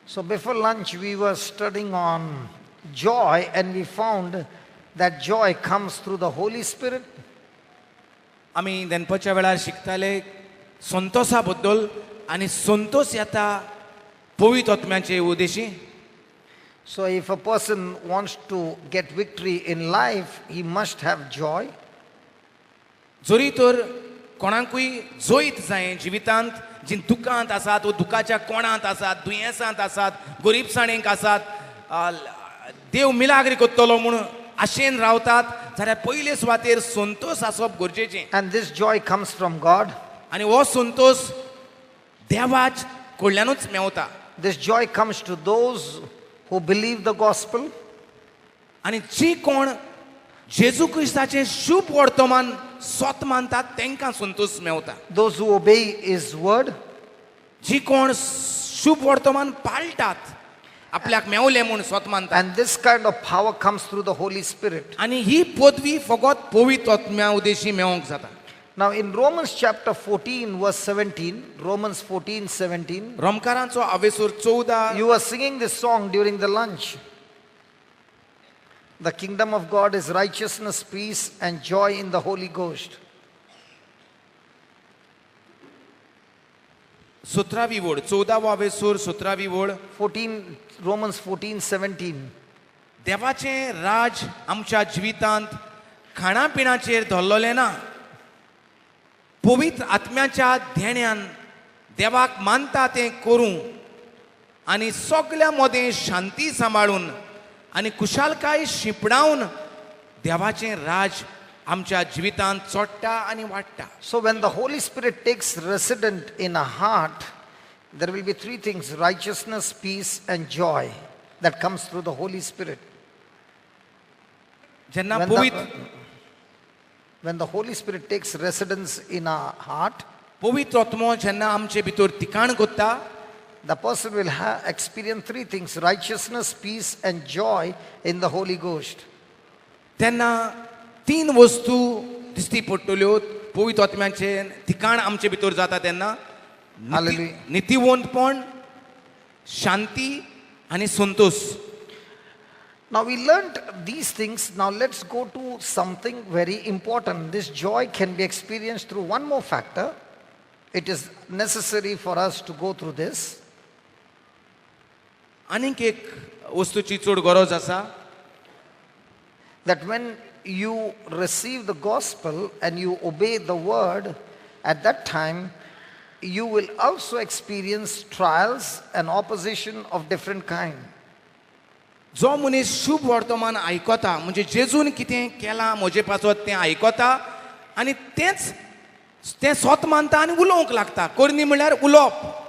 So before lunch we were studying on joy and we found that joy comes through the Holy Spirit. आम्ही दनपारच्या वेळार शिकताले संतोषा बद्दल आणि संतोष येता पवित्र आत्म्याचे उद्देशी. So if a person wants to get victory in life, he must have joy. जरी तर कोणाकूय जोईत जाय जिवितांत जी दुखांत आसात व दुखाच्या कोणांत आसात दुयेंसांत आसात गरीबसाणेक आसात देव मिलाग्री करतलो म्हणून आशेन रावतात जाल्यार पयले सुवातेर संतोष आसप गरजेचें. And this joy comes from God. आनी हो संतोष देवाच कडल्यानूच Mewat. This joy comes to those who believe the gospel. आनी जी कोण जेजू क्रिस्ताचें शुभ वर्तमान स्वत मानतात तांकां संतोष Mewat. Those who obey his word. जी कोण शुभ वर्तमान पाळटात आपल्याक मेवलें म्हूण स्वत मानतात. And this kind of power comes through the Holy Spirit. आनी ही पदवी फकत पवित्र आत्म्या उद्देशी मेवंक जाता. Now in Romans chapter 14 verse 17, Romans 14:17, रोमकारांचो आवेसूर 14. you were singing this song during the lunch. The kingdom of God is righteousness, peace and joy in the Holy Ghost. 17वी वड 14वो आवेसूर 17वी वड. 14 Romans 14:17. देवाचें राज आमच्या जिवितांत खाणा पिणाचेर धरलोलें ना. पवित्र आत्म्याच्या ध्येण्यान देवाक मानता तें करूं आनी सगळ्या मदें शांती सांबाळून आनी कुशालकाय शिंपडावन देवाचें राज आमच्या जिवितांत चोडटा आनी वाडटा. So when the Holy Spirit takes resident in a heart, there will be three things: righteousness, peace and joy that comes through the Holy Spirit. जेन्ना When पवित्र when the Holy Spirit takes residence in our heart, पवित्र आत्मो जेन्ना आमचे भितर ठिकाण करता the person will experience three things: righteousness, peace and joy in the Holy Ghost. तेन्ना तीन वस्तू दिसती पडटल्यो पवित्र आत्म्याचे ठिकाण आमचे भितर जाता तेन्ना Hallelujah. नितीवंतपण शांती आनी संतोष. Now we learned these things. Now let's go to something very important. This joy can be experienced through one more factor. It is necessary for us to go through this. आनीक एक वस्तूची चड गरज आसा. That when you receive the gospel and you obey the word, at that time you will also experience trials and opposition of different kind. जो मनीस शुभ वर्तमान आयकता म्हणजे जेजून कितें केलां म्हजे पासत तें आयकता आनी तेंच तें स्वत मानता आनी उलोवंक लागता. करनी म्हळ्यार उलोवप.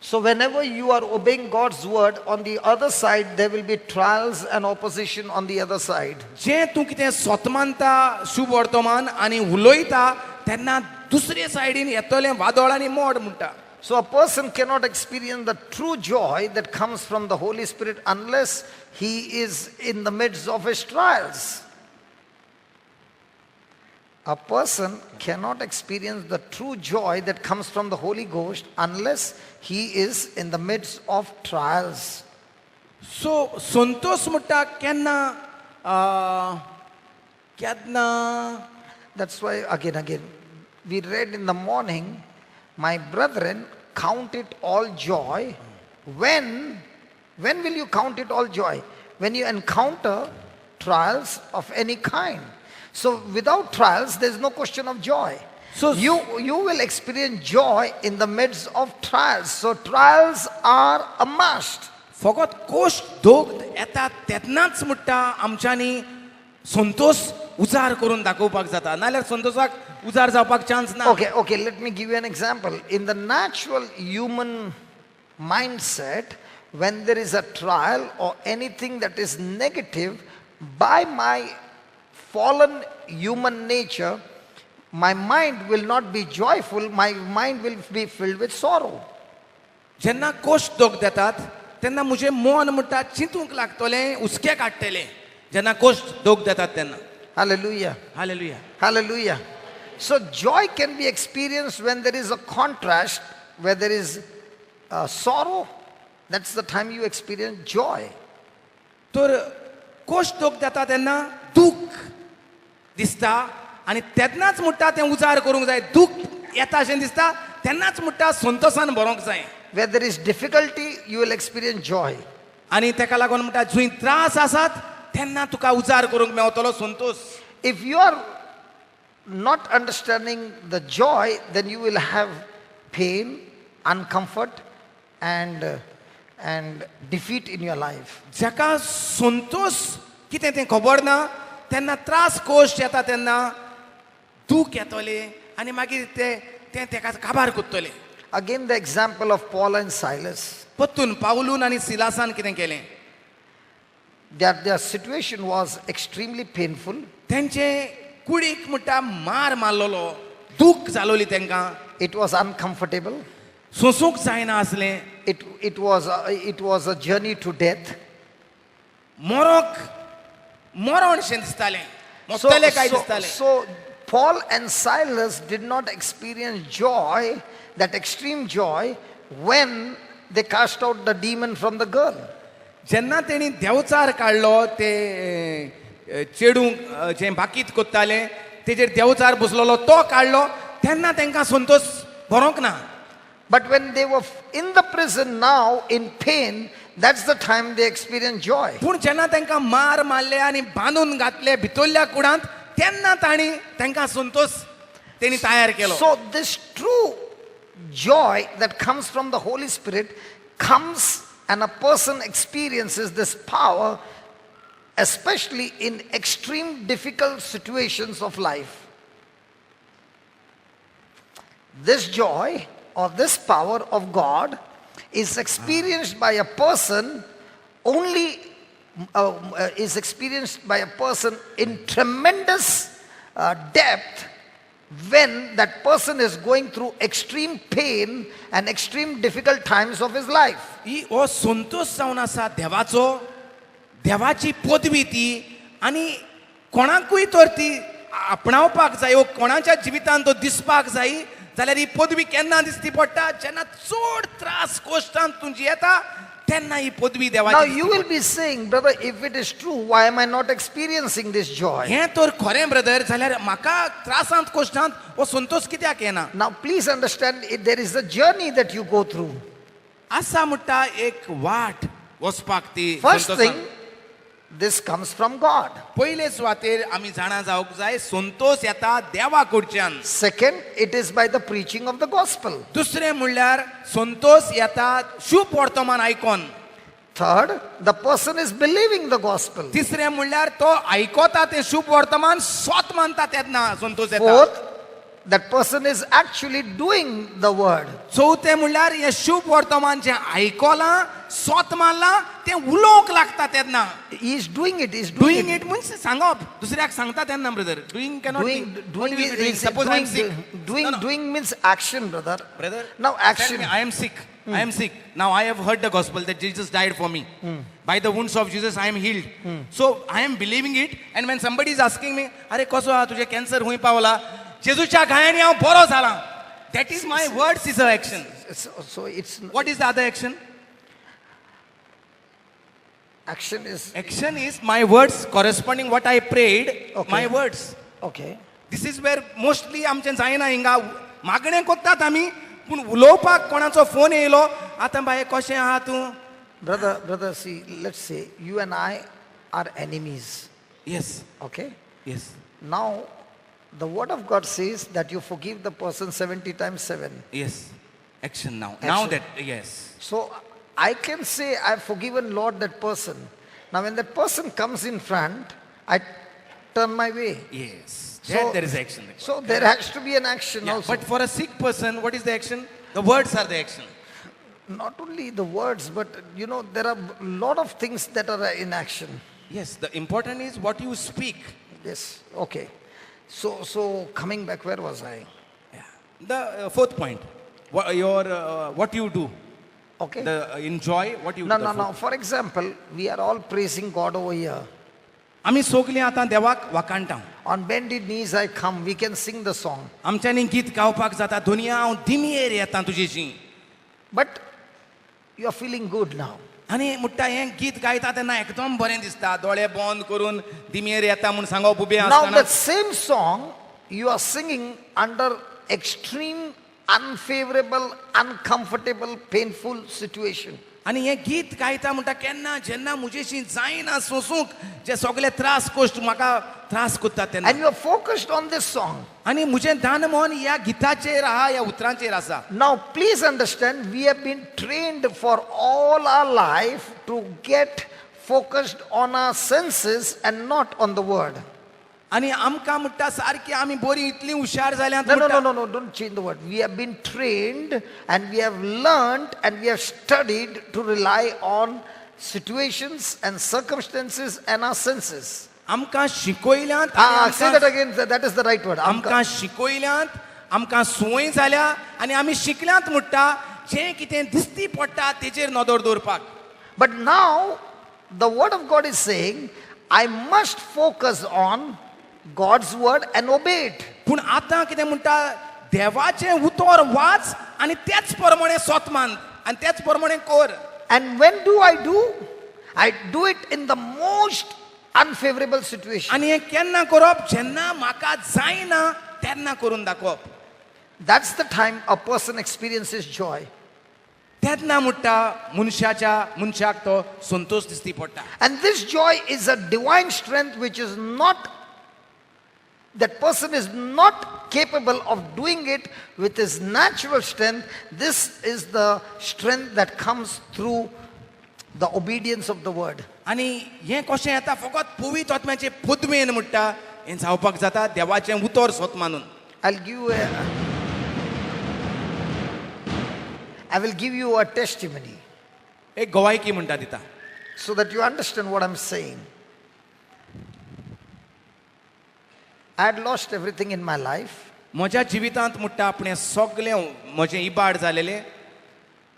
So whenever you are obeying God's word, on the other side there will be trials and opposition on the other side. जें तूं कितें स्वत मानता शुभ वर्तमान आनी उलयता तेन्ना दुसरे सायडीन येतलें वादळ आनी मोड म्हणटा. So a person cannot experience the true joy that comes from the Holy Spirit unless he is in the midst of his trials. A person cannot experience the true joy that comes from the Holy Ghost unless he is in the midst of trials. सो संतोष म्हणटा केन्ना केन्ना That's why again we read in the morning, my brethren, count it all joy. When will you count it all joy? When you encounter trials of any kind. So without trials, there's no question of joy. So you will experience joy in the midst of trials. So trials are a must. फकत cost दोग येता तेन्नाच म्हणटा आमच्यांनी संतोष उजार करून दाखोवपाक जाता नाल्यार संतोषाक उजार जावपाक चान्स ना. Okay, let me give you an example. In the natural human mindset, when there is a trial or anything that is negative, by my fallen human nature, my mind will not be joyful, my mind will be filled with sorrow. जेन्ना cost दोग देतात तेन्ना म्हजें मन म्हणटा चिंतूंक लागतलें हुस्के काडटलें जेन्ना कोश्ट दोग देतात तेन्ना. Hallelujah. Hallelujah. Hallelujah. So joy can be experienced when there is a contrast, where there is sorrow, that's the time you experience joy. तर कोश्ट दोग जाता तेन्ना दूख दिसता आनी तेन्नाच म्हणटा तें उजार करूंक जाय. दूख येता अशें दिसता तेन्नाच म्हणटा संतोशान भरोंक जाय. Where there is difficulty, you will experience joy. आनी तेका लागून म्हणटा जंय त्रास आसात तेन्ना तुका उजार करूंक मेवतलो Santosh. If you are not understanding the joy, then you will have pain, uncomfort, and defeat in your life. जाका संतोष कितें तें खबर ना तेन्ना त्रास कोश्ट येता तेन्ना दूख येतले आनी मागीर तें तेका काबार कोत्तले. Again, the example of Paul and Silas. पत्तून पावलून आनी सिलासान कितें केलें. Their situation was extremely painful. तेंचे कुडीक म्हणटा मार मारलोलो दूख जालोली तेंकां. It was uncomfortable. सोंसूंक जायना आसलें. It was a journey to death. मरण शें दिसतालें. मोत्तलें काय दिसतालें. So Paul and Silas did not experience joy, that extreme joy, when they cast out the demon from the girl. जेन्ना तेणी देवचार काडलो ते चेडूंक जें बाकीत कोत्तालें तेजेर देवचार बसलोलो तो काडलो तेन्ना तेंकां संतोश भरोंक ना. But when they were in the prison now in pain, that's the time they experienced joy. पूण जेन्ना तेंकां मार मारले आनी बांदून घातले भितरल्या कुडांत तेन्ना तेंकां संतोश तेणी तयार केलो. So this true joy that comes from the Holy Spirit comes, and a person experiences this power, especially in extreme difficult situations of life. This joy or this power of God is experienced by a person only is experienced by a person in tremendous depth when that person is going through extreme pain and extreme difficult times of his life. ही हो संतोश जावन आसा देवाचो, देवाची पदवी ती आनी कोणाकूय तर ती आपणावपाक जाय वा कोणाच्या जिवितांत तो दिसपाक जाय जाल्यार ही पदवी केन्ना दिसती पडटा जेन्ना चड त्रास कोश्टांत तुजी येता तेन्ना ही पदवी Now देवाची. you will be saying, brother, if it is true, why am I not experiencing this joy? हें तर खरें ब्रदर जाल्यार म्हाका त्रासांत कोश्टांत हो संतोष कित्याक येना. Now please understand, there is a journey that you go through. आसा म्हणटा एक वाट वचपाक ती First संतोशांत. thing, this comes from God. पयले सुवातेर आमी जाणा जावंक जाय संतोष येता देवा कडच्यान. Second, it is by the preaching of the gospel. दुसरें म्हणल्यार संतोष येता शुभ वर्तमान आयकोन. Third, the person is believing the gospel. तिसरें म्हणल्यार तो आयकोता तें शुभ वर्तमान स्वत मानता तेन्ना संतोष येता. Fourth, that person is actually doing the word. चौथें म्हणल्यार हें शुभ वर्तमान जें आयकोलां स्वत मानलां तें उलोवंक लागता तेन्ना. He is doing it. He is doing doing it it. म्हणजे सांगप दुसऱ्याक सांगता तेन्ना brother. Doing cannot Doing means action, brother. Brother, Now action. I am sick. I am sick. Now I have heard the gospel that Jesus died for me. By the wounds of Jesus I am healed. So I am believing it. And when somebody is asking me, अरे कसो हा तुझे cancer हुंय पावला, जेजूच्या गायांनी हांव बरो जाला. That is my words is a action. So it's What is the other action? action is Action is my words corresponding what I prayed. Okay. My words. okay. This is where mostly आमचें जायना हिंगा मागणें कोत्तात आमी पूण उलोवपाक कोणाचो phone येयलो आतां बाये कशें आहा तूं. Brother, see, let's say you and I are enemies. Yes. Okay. Yes. Now, the word of God says that you forgive the person 70 times 7. Yes. Action now. Now Action. that, yes. So I can say I've forgiven Lord that person. Now when that person comes in front, I turn my way. Yes. So- There is action. So there has to be an action Yeah, also. but for a sick person, what is the action? The words are the action. Not only the words, but there are a lot of things that are in action. Yes. The important is what you speak. Yes. Okay. So coming back, where was I? Yeah. The fourth point. What you do. Okay. Enjoy what you No, do. no. For example, we are all praising God over here. आमी सगलीं आतां देवाक वाकाणटा. On bended knees I come. We can sing the song. आमच्यांनी गीत गावपाक जाता दुनिया हांव दिमेर येता तुजेची. But You are feeling good now. आनी म्हणटा हें गीत गायता तेन्ना एकदम बरें दिसता, दोळे बंद करून दिमेर येता म्हूण सांगप उबें Now आसतना. that same song you are singing under extreme, unfavorable, uncomfortable, painful situation. आनी हें गीत गायता म्हणटा केन्ना जेन्ना म्हजेशी जायना सोंसूंक जे सगळे त्रास कश्ट म्हाका त्रास कोत्ता तेन्ना. And you are focused on this song. आनी म्हजें ध्यान मन ह्या गिताचेर आहा, ह्या उतरांचेर आसा. Now please understand, we have been trained for all our life to get focused on our senses and not on the word. आनी आमकां म्हणटा सारकी आमी बरी इतली हुशार जाल्यांत No, no, म्हणटा. no, no, no, don't change the word. We have been trained and we have learned and we have studied to rely on situations and circumstances and our senses. आमकां शिकोयल्यांत Say that again, that is the right word. आमकां शिकोयल्यांत आमकां संवय जाल्या आनी आमी शिकल्यांत म्हणटा जें कितें दिसती पडटा तेजेर नदर दवरपाक. But now the word of God is saying, I must focus on God's word and obey it. पूण आतां कितें म्हणटा देवाचें उतर वाच आनी तेच प्रमाणे सोत मान आनी तेच प्रमाणे कर. And when do? I do it in the most unfavorable situation. आनी हें केन्ना करप जेन्ना म्हाका जायना तेन्ना करून दाखोवप. That's the time a person experiences joy. तेन्ना म्हणटा मनशाक तो संतोष दिसती पडटा. And this joy is a divine strength which is not, that person is not capable of doing it with his natural strength. This is the strength that comes through the obedience of the word. आनी हें कशें येता फकत पवित्र आत्म्याचे पद्मेन म्हणटा हें जावपाक जाता देवाचें उतर सोत मानून. I will give you a testimony एक गवायकी म्हणटा दिता so that you understand what I'm saying. I had lost everything in my life म्हज्या जिवितांत म्हणटा आपणें सगळें म्हजें इबाड जालेलें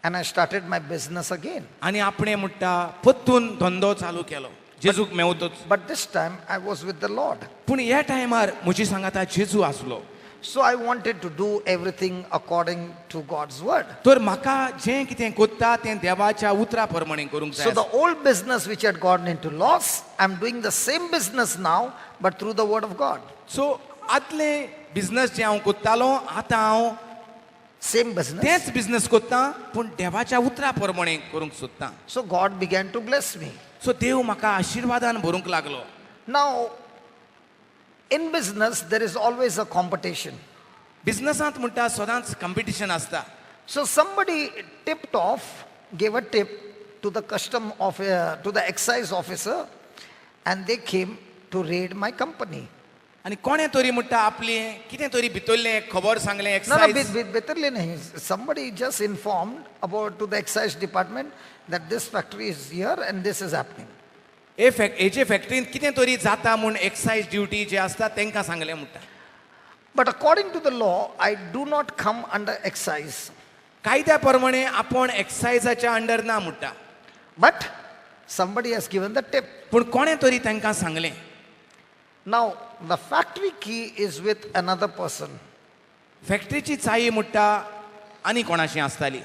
and I started my business again. आनी आपणें म्हणटा परतून धंदो चालू केलो जेजूक मेवतूच. But this time I was with the Lord. पूण ह्या टायमार म्हजी सांगाता जेजू आसलो. So I wanted to do everything according to God's word. तर म्हाका जें कितें कोत्ता तें देवाच्या उतरा प्रमाणे करूंक So जाय. the old business which had gone into loss, I'm doing the same business now, but through the word of God. सो आदलें बिझनस जें हांव कोत्तालो आतां हांव Same business. तेंच बिझनस कोत्ता पूण देवाच्या उतरा प्रमाणे करूंक सोदतां. So God began to bless me. सो देव म्हाका आशिर्वादान भरूंक लागलो. Now, in business, there is always a competition. बिझनसांत म्हणटा सदांच कॉम्पिटिशन आसता. So somebody tipped off, gave a tip to the to the excise officer, and they came to raid my company. आनी कोणें तरी म्हणटा आपलें कितें तरी भितरलें खबर सांगलें No, एक्सायज. better nahi. Somebody just informed about to the excise department that this factory is here and this is happening. हेजे फॅक्टरींत कितें तरी जाता म्हूण एक्सायज ड्युटी जे आसता तांकां सांगलें म्हणटा. But according to the law, I do not come under excise. कायद्या प्रमाणे आपण एक्सायजाच्या अंडर ना म्हणटा. But somebody has given the tip. पूण कोणें तरी तांकां सांगलें. Now, the factory key is with another person. फॅक्टरीची चावी म्हणटा आनी कोणाशी आसताली.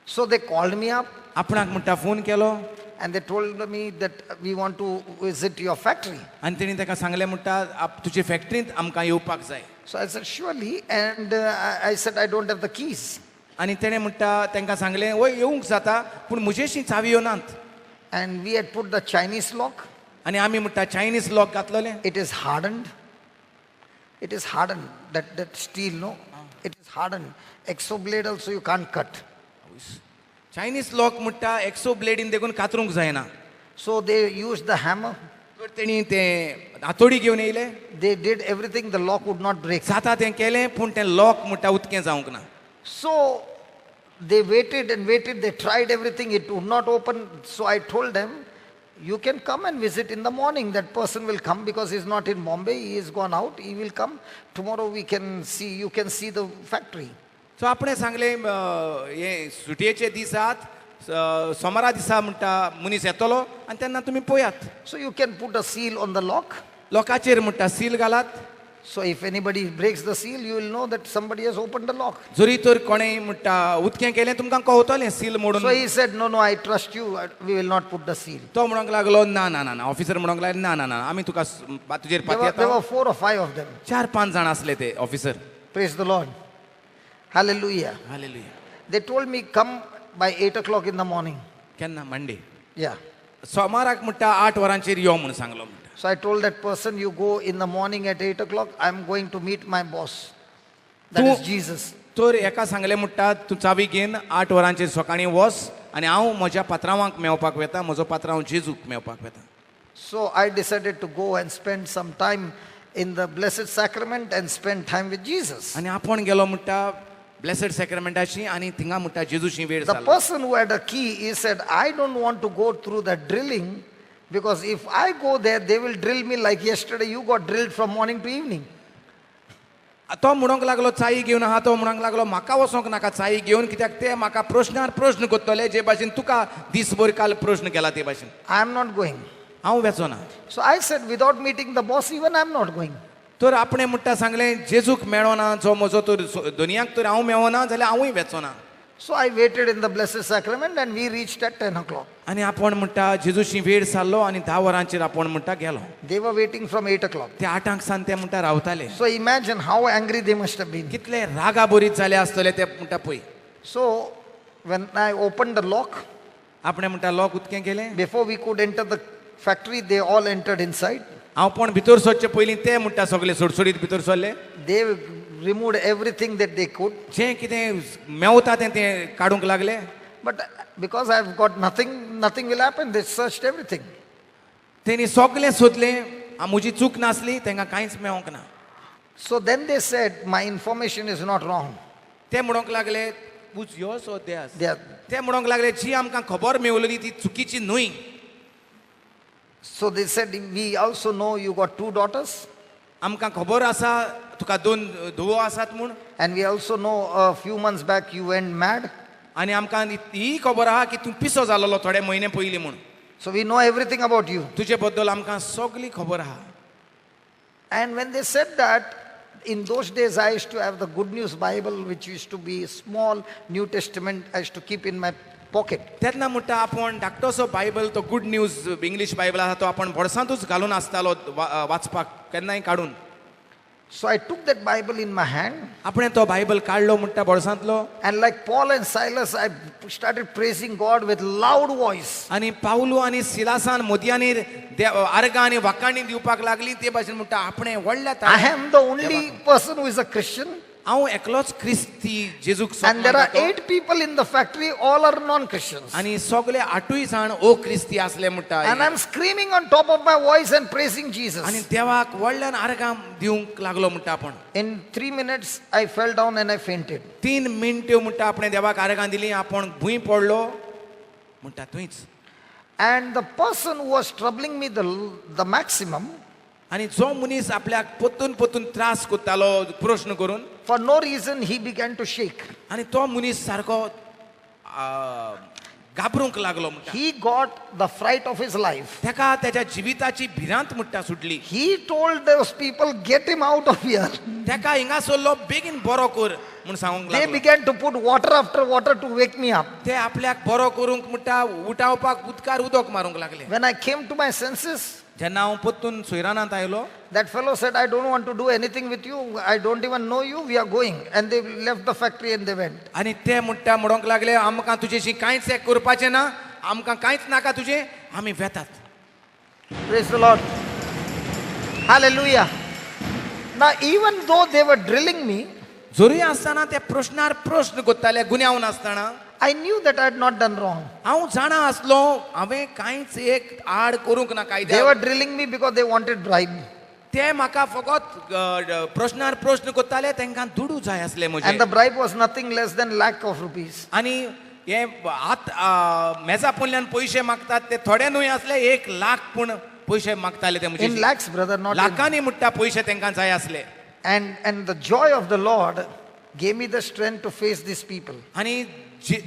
So they called me up आपणाक म्हणटा phone Kelo and they told me that we want to visit your factory. आनी तेणी ताका सांगलें म्हणटा तुजे फॅक्टरींत आमकां येवपाक जाय. So I said, surely. And I said, I don't have the keys. आनी तेणें म्हणटा तांकां सांगलें वय येवंक जाता पूण म्हजेशी चावी येवनात. And we had put the Chinese lock. आनी आमी म्हणटा चायनीज लॉक घातलोलें. It is hardened. It is hardened. That steel, no? It is hardened. Exo blade also you can't cut. Chinese lock म्हणटा एक्सो ब्लेडीन देखून कातरूंक जायना. So they used the hammer. तर तेणी तें हातोडी घेवन येयले. They did everything. The lock would not break. जाता तें केलें पूण तें लॉक म्हणटा उदकें जावंक ना. So they waited and waited. They tried everything. It would not open. So I told them, you can come and visit in the morning. That person will come because he's not in Bombay. He is gone out. He will come. Tomorrow we can see, you can see the factory. सो आपणें सांगलें हे सुटयेचे दिसात सोमारा दिसा म्हणटा मनीस येतलो आनी तेन्ना तुमी पळयात. So you can put a seal on the lock. लोकाचेर म्हणटा सील घालात. So if anybody breaks the seal, you will know that somebody has opened the lock. जरी तर कोणें म्हणटा उदकें केलें तुमकां कळटलें सील मोडून. So he said, no, I trust you. We will not put the seal. तो म्हणूंक लागलो ना ना ना ना ऑफिसर म्हणूंक लागलो ना ना ना आमी तुका तुजेर There पातयेता. were 4 or 5 of them. 4-5 जाण आसले ते officer. Praise the Lord. Hallelujah. Hallelujah. They told me, come by 8 o'clock in the morning. केन्ना मंडे Yeah. सोमाराक म्हणटा 8 वरांचेर यो म्हणून सांगलो म्हणटा. So I told that person, you go in the morning at 8 o'clock. I'm going to meet my boss. That is Jesus. तर एका सांगलें म्हणटा तूं चावी घेवन 8 वरांचेर सकाळीं वच आनी हांव म्हज्या पात्रांवाक मेवपाक वेता, म्हजो पात्रांव जेजूक मेवपाक वेता. So I decided to go and spend some time in the Blessed Sacrament and spend time with Jesus. आनी आपूण गेलो म्हणटा ब्लेसड सॅक्रमेंटाची आनी थिंगा म्हणटा जेजूची वेळ The जालो. person who had a key, he said, I don't want to go through that drilling because if I go there, they will drill me like yesterday. You got drilled from morning to evening. तो म्हणूंक लागलो चाई घेवन आहा, तो म्हणूंक लागलो म्हाका वचोंक नाका चाई घेवन, कित्याक ते म्हाका प्रश्नार प्रश्न कोत्तले जे भाशेन तुका दिसभर काल प्रश्न केला ते भाशेन. I am not going. हांव वेचो ना. So I said, without meeting the boss, even I am not going. तर आपणें म्हणटा सांगलें जेजूक मेळो ना, जो म्हजो तर दुनियाक तर हांव मेळो ना जाल्यार हांवूय वेचो ना. So I waited in the Blessed Sacrament and we reached at 10 o'clock. आनी आपूण म्हणटा जेजूची वेळ जाल्लो आनी 10 वरांचेर आपूण म्हणटा गेलो. They were waiting from 8 o'clock. ते 8 सान ते म्हणटा रावताले. So imagine how angry they must have been. कितले रागाबरीत जाले आसतले ते म्हणटा पळय. So when I opened the lock, आपणें म्हणटा लॉक उदकें केलें. before we could enter the factory, they all entered inside. हांव पण भितर सरचे पयलीं ते म्हणटा सगळे सोडसोडीत भितर सरले. They removed everything that they could. जें कितें मेवता ते काडूंक लागले. But because I've got nothing, nothing will happen. They searched everything. तेणी सगळें सोदलें. म्हजी चूक नासली, तांकां कांयच मेळोंक ना. So then they said, my information is not wrong. ते म्हणूंक लागले पूज योस ओ देस. They are, ते म्हणूंक लागले जी आमकां खबर मेवलेली ती चुकीची न्हय. so they said, we also know you got 2 daughters. आमकां खबर आसा तुका 2 धुवो आसात म्हूण. And we also know a few months back you went mad. आनी आमकां ही खबर आहा की तूं पिसो जालोलो थोडे म्हयने पयलीं म्हूण. So we know everything about you. तुजे बद्दल आमकां सगळी खबर आहा. And when they said that, in those days I used to have the Good News Bible, which used to be a small New Testament I used to keep in my pocket. तेन्ना म्हणटा आपूण धाकटोसो Bible तो good news English Bible आसा तो आपूण बोडसांतूच घालून आसतालो वाचपाक केन्नाय काडून. So I took that Bible in my hand, आपणें तो बायबल काडलो म्हणटा बोडसांतलो. and like Paul and Silas, I started praising God with loud voice. आनी पावलू आनी सिलासान मोदयांनी आर्गां आनी वाकाणी दिवपाक लागली ते भाशेन म्हणटा आपणें व्हडल्या I am the only person who is a Christian, हांव एकलोच क्रिस्ती जेजूक and there are सोदता. 8 people in the factory, all are non-Christians. आनी सगळे 8 जाण ओ क्रिस्ती आसले म्हणटा. And I'm screaming on top of my voice and praising आनी Jesus. देवाक व्हडल्यान आर्गां दिवंक लागलो म्हणटा आपूण. In 3 minutes, I fell down and I fainted. 3 मिनट्यो म्हणटा आपणें देवाक आर्गां दिलीं आपूण भूंय पडलो म्हणटा थंयच. And the person who was troubling me the maximum, आनी जो मनीस आपल्याक पोत्तून पोत्तून त्रास कोत्तालो प्रश्न करून, for no reason, he began to shake. आनी तो मनीस सारको घाबरूंक लागलो म्हणटा. He got the fright of his life. तेका तेच्या जिविताची भिरांत म्हणटा सुटली. He told those people, get him out of here. तेका हिंगा सरलो बेगीन बरो कर म्हूण सांगूंक They लागलो. began to put water after water to wake me up. ते आपल्याक बरो करूंक म्हणटा उठावपाक उदकार उदक मारूंक लागले. When I came to my senses, जेन्ना हांव पोत्तून सोयरानांत आयलो, that fellow said, I don't want to do anything with you. I don't even know you. We are going. And they left the factory and they went. आनी ते म्हणटा म्हणोंक लागले आमकां तुजेशी कांयच एक करपाचें ना, आमकां कांयच नाका तुजें, आमी वेतात. Praise the Lord. Hallelujah. Now, even though they were drilling me, जोरी आसतना ते प्रश्नार प्रश्न कोत्ताले गुन्यांवन आसतना I knew that I had not done wrong. हांव जाणा आसलो हांवें कांयच एक आड करूंक ना They कायद्याक. were drilling me because they wanted bribe. ते म्हाका फकत प्रश्नार प्रश्न कोत्ताले, तांकां दुडू जाय आसले And म्हजे. the bribe was nothing less than lakh of rupees. आनी हे हात मेजा पोंदल्यान पयशे मागतात ते थोडे न्हय आसले, 1 लाख पूण पयशे मागताले ते In म्हजे. lakhs, brother, not in. लाखांनी म्हणटा पयशे तांकां जाय आसले. And the joy of the Lord gave me the strength to face these people. आनी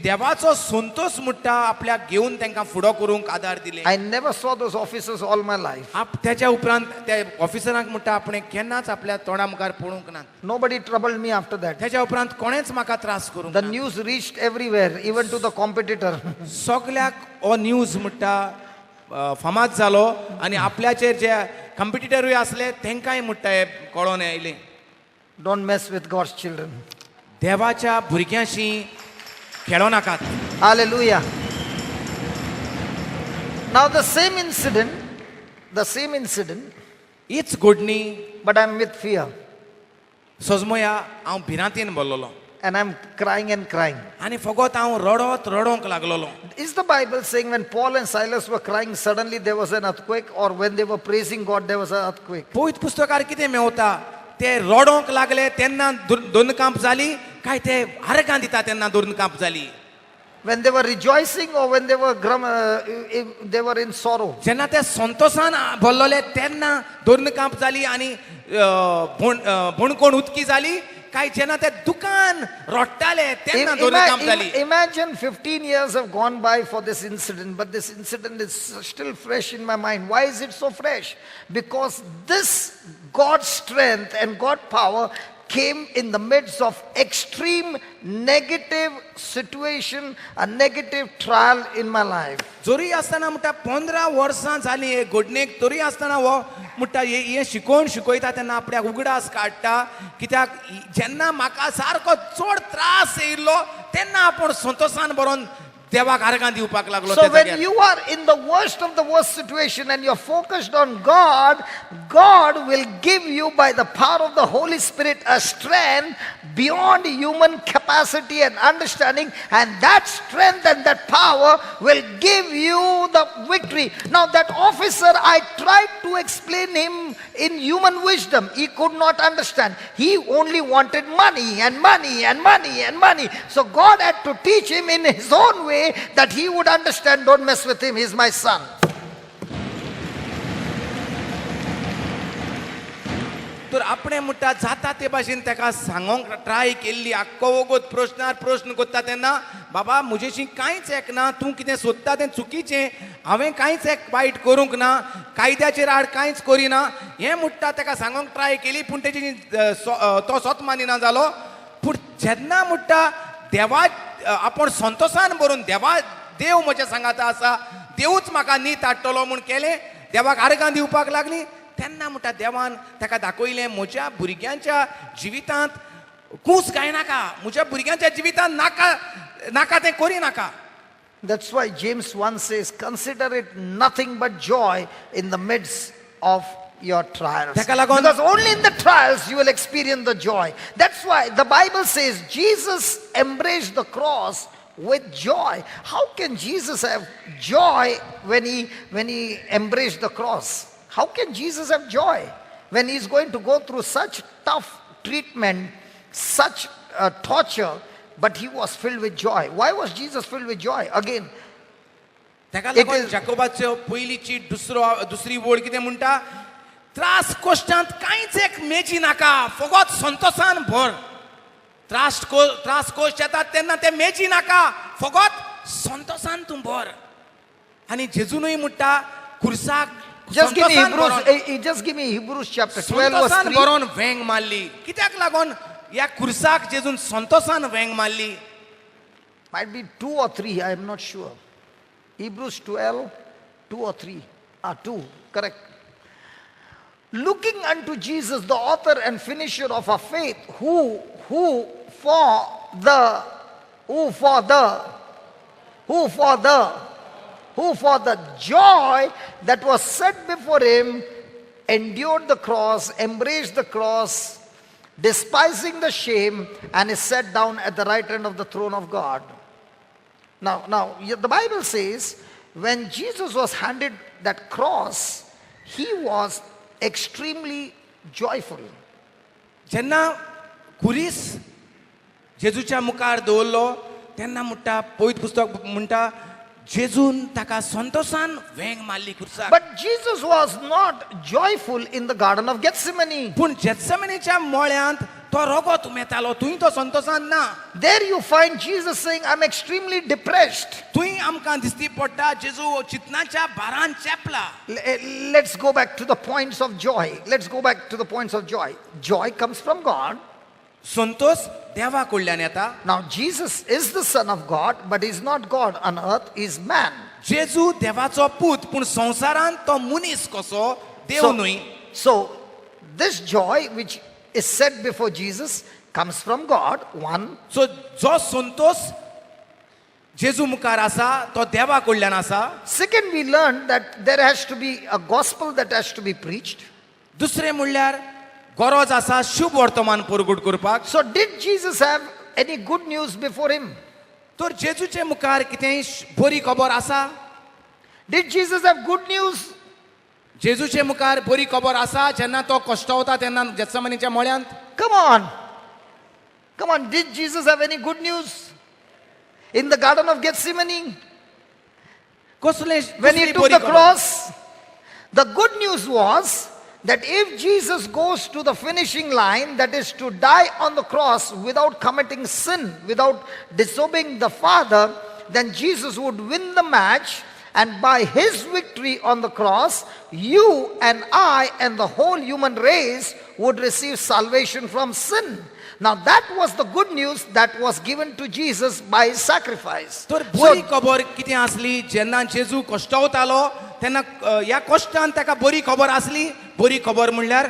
देवाचो संतोष म्हणटा आपल्याक घेवन तांकां फुडो करूंक आदार दिले. I never saw those officers all my life. त्याच्या उपरांत त्या ऑफिसरांक म्हणटा आपणे केन्नाच आपल्या तोंडा मुखार पळोवंक ना. Nobody troubled me after that. त्याच्या उपरांत कोणेच म्हाका त्रास करूंक The ना. news reached everywhere, even to the competitor. सगल्याक हो न्यूज म्हणटा फामाद जालो आनी आपल्याचेर जे कॉम्पिटिटरूय आसले तांकांय म्हणटा हे कळोन आयलें. Don't mess with God's children. देवाच्या भुरग्यांशी खेळो नाकात. Hallelujah. Now the same incident, हीच घडणी but I'm with fear. सोजमोया हांव भिरांतीन बोल्लोलो And I'm crying and crying. आनी फकत हांव रडोंक लागलोलो. Is the Bible saying when Paul and Silas were crying, suddenly there was an earthquake, or when they were praising God, there was an earthquake? पवित्र पुस्तकार कितें मेवता ते रडोंक लागले तेन्ना दोनकांप जाली काय ते आरगां दिता तेन्ना दोनकांप जाली. When they were rejoicing, or when they were they were in sorrow? जेन्ना ते संतोषान भरलोले तेन्ना दोनकांप जाली आनी भोणकोण उदकी जाली काय जेन्ना ते दुकान रडटाले तेन्ना दोनकांप जाली. Imagine 15 years have gone by for this incident, but this incident is still fresh in my mind. Why is it so fresh? Because this God's strength and God's power came in the midst of extreme negative situation, a negative trial in my life. जोरी आसतना म्हणटा 15 वर्सां जाली हे घडणेक तरी आसतना हो म्हणटा हे शिकयता तेन्ना आपल्याक उगडास काडटा कित्याक जेन्ना म्हाका सारको चड त्रास येयल्लो तेन्ना आपूण संतोषान बरोवन देवाक आर्गां दिवपाक लागलो. So when you are in the worst of the worst situation and you're focused on God, God will give you by the power of the Holy Spirit a strength beyond human capacity and understanding, and that strength and that power will give you the victory. Now that officer, I tried to explain him in human wisdom. He could not understand. He only wanted money and money and money and money. So God had to teach him in his own way that he would understand. Don't mess with him, he's my son. तर आपणे म्हणटा जाता ते भाशेन ताका सांगोंक try केल्ली आख्खो वगत प्रश्नार प्रश्न करता तेन्ना बाबा म्हजेशी कांयच एकना तूं कितें सोदता तें चुकीचें हांवें कांयच एक वायट करूंक ना कायद्याचेर आड कांयच करिना हें म्हणटा ताका सांगोंक ट्राय केली पूण तेजी तो स्वत मानिना जालो. पूण जेन्ना म्हणटा देवा आपूण संतोषान भरून देव म्हज्या सांगाता आसा देवूच म्हाका न्हीद हाडटलो म्हूण केलें देवाक आर्गां दिवपाक लागली तेन्ना म्हणटा देवान ताका दाखयलें म्हज्या भुरग्यांच्या जिवितांत कूस गायनाका म्हज्या भुरग्यांच्या जिवितांत नाका तें करिनाका. That's why James 1 says, consider it nothing but joy in the midst of your trials. Because only in the trials you will experience the joy. That's why the Bible says Jesus embraced the cross with joy. How can Jesus have joy when he embraced the cross? How can Jesus have joy when he's going to go through such tough treatment, such torture, but he was filled with joy? Why was Jesus filled with joy? Again, ताका लागून जाकोबाच्यो पयलींची दुसरी वळ कितें म्हणटा त्रास कश्टांत कांयच एक मेजी नाका फकत संतोषान भर. त्रास कश्ट येतात तेन्ना ते मेजी नाका फकत संतोषान तूं भर. आनी जेजूनय म्हणटा खुर्साक just give me Hebrews chapter 12 verse 3. बरोवन वेंग मारली कित्याक लागून ह्या खुर्साक जेजून संतोषान वेंग मारली. Might be 2 or 3, I am not sure. Hebrews 12, 2 or 3. 2, correct. Looking unto Jesus, the author and finisher of our faith, who for the joy that was set before him endured the cross, embraced the cross, despising the shame, and is set down at the right hand of the throne of God. Now, the Bible says, when Jesus was handed that cross, he was extremely joyful. जेन्ना खुरीस जेजूच्या मुखार दवरलो तेन्ना म्हणटा पवित्र पुस्तक म्हणटा जेजून ताका संतोषान वेंग मारली खुर्साक. But Jesus was not joyful in the garden of Gethsemane. पूण गेत्सेमनेच्या मोळ्यांत तो रोगोत उमेतालो तुई तो संतोषान ना. There you find Jesus saying, I'm extremely depressed. तुई आमकां दिसती पडटा जेजू चितनाच्या भारान चेपला. Let's go back to the points of joy. Let's go back to the points of joy. Joy comes from God. संतोष देवा कडल्यान येता. Now, Jesus is the Son of God, but He's not God on earth, He's man. जेजू देवाचो पूत पूण संवसारान तो मनीस कसो देव न्हय. So, this joy which is set before Jesus comes from God, one. सो जो संतोष जेजू मुखार आसा तो देवा कडल्यान आसा. Second, we learned that there has to be a gospel that has to be preached. दुसरें म्हणल्यार गरज आसा शुभ वर्तमान परगट करपाक. So, did Jesus have any good news before Him? तर जेजूचे मुखार कितेंय बरी खबर आसा. Did Jesus have good news? जेजूचे मुखार बरी खबर आसा जेन्ना तो कश्टावता तेन्ना गेत्सेमनीच्या मळ्यांत. Come on. Come on, did Jesus have any good news? In the Garden of Gethsemane, कसले when He दुसरी took बरी the खबर? cross, the good news was that if Jesus goes to the finishing line, that is to die on the cross without committing sin, without disobeying the Father, then Jesus would win the match, and by His victory on the cross, you and I and the whole human race would receive salvation from sin. Now that was the good news that was given to Jesus by His sacrifice. तर So, बरी खबर कितें आसली जेन्ना जेजू कश्टावतालो तेन्ना ह्या कश्टान ताका बरी खबर आसली. बरी खबर म्हणल्यार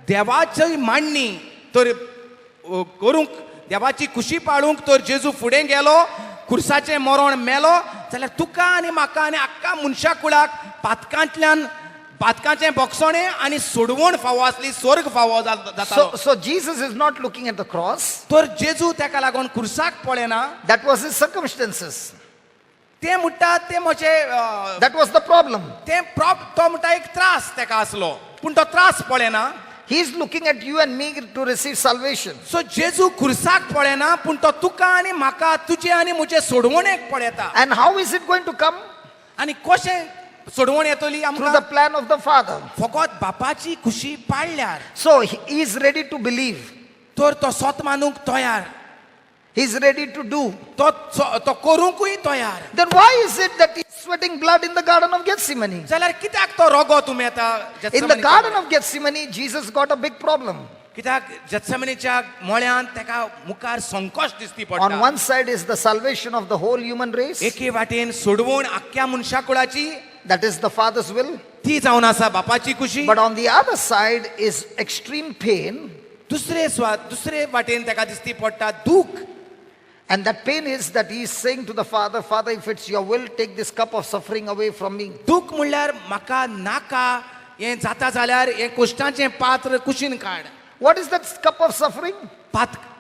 देवाची मांडणी तर करूंक देवाची खुशी पाळूंक तर जेजू फुडें गेलो, खुर्साचें मरण मेलो जाल्यार तुका आनी म्हाका आनी आख्खा मनशा कुळाक पातकाचें बोगसणें आनी सोडवण फावो आसली, स्वर्ग फावो जातालो. so Jesus is not looking at the cross. तर जेजू ताका लागून खुर्साक पळयना. That was His circumstances. ते म्हणटा ते म्हजे That was the problem. तो म्हणटा एक त्रास ताका आसलो पूण तो त्रास पळयना. He is looking at you and me to receive salvation. सो जेजू खुर्साक पळयना पूण तो तुका आनी म्हाका तुजे आनी म्हजे सोडवणेक पळयता. And how is it going to come? आनी कशें सोडवण येतली Through आमकां the plan of the Father. फकत बापाची खुशी पाळल्यार. So He is ready to believe. तर तो स्वत मानूंक तयार, He is ready to do. तो करूंकूय तयार. Then why is it that He is sweating blood in the Garden of Gethsemane? जाल्यार कित्याक तो रगत उमेता In the Garden of Gethsemane, Jesus got a big problem. कित्याक जेत्सेमनीच्या मळ्यांत ताका मुखार संकट दिसती On पडटा. one side is the salvation of the whole human race. एके वाटेन सोडवण आख्ख्या मनशा कुळाची That is the Father's will. ती जावन आसा बापाची खुशी. But on the other side is extreme pain. दुसरे वाटेन ताका दिसती पडटा दूख. And that pain is that He is saying to the Father, Father, if it's your will, take this cup of suffering away from me. दूख म्हणल्यार म्हाका नाका हें जाता जाल्यार हें कश्टाचें पात्र कुशीन काड. What is that cup of suffering?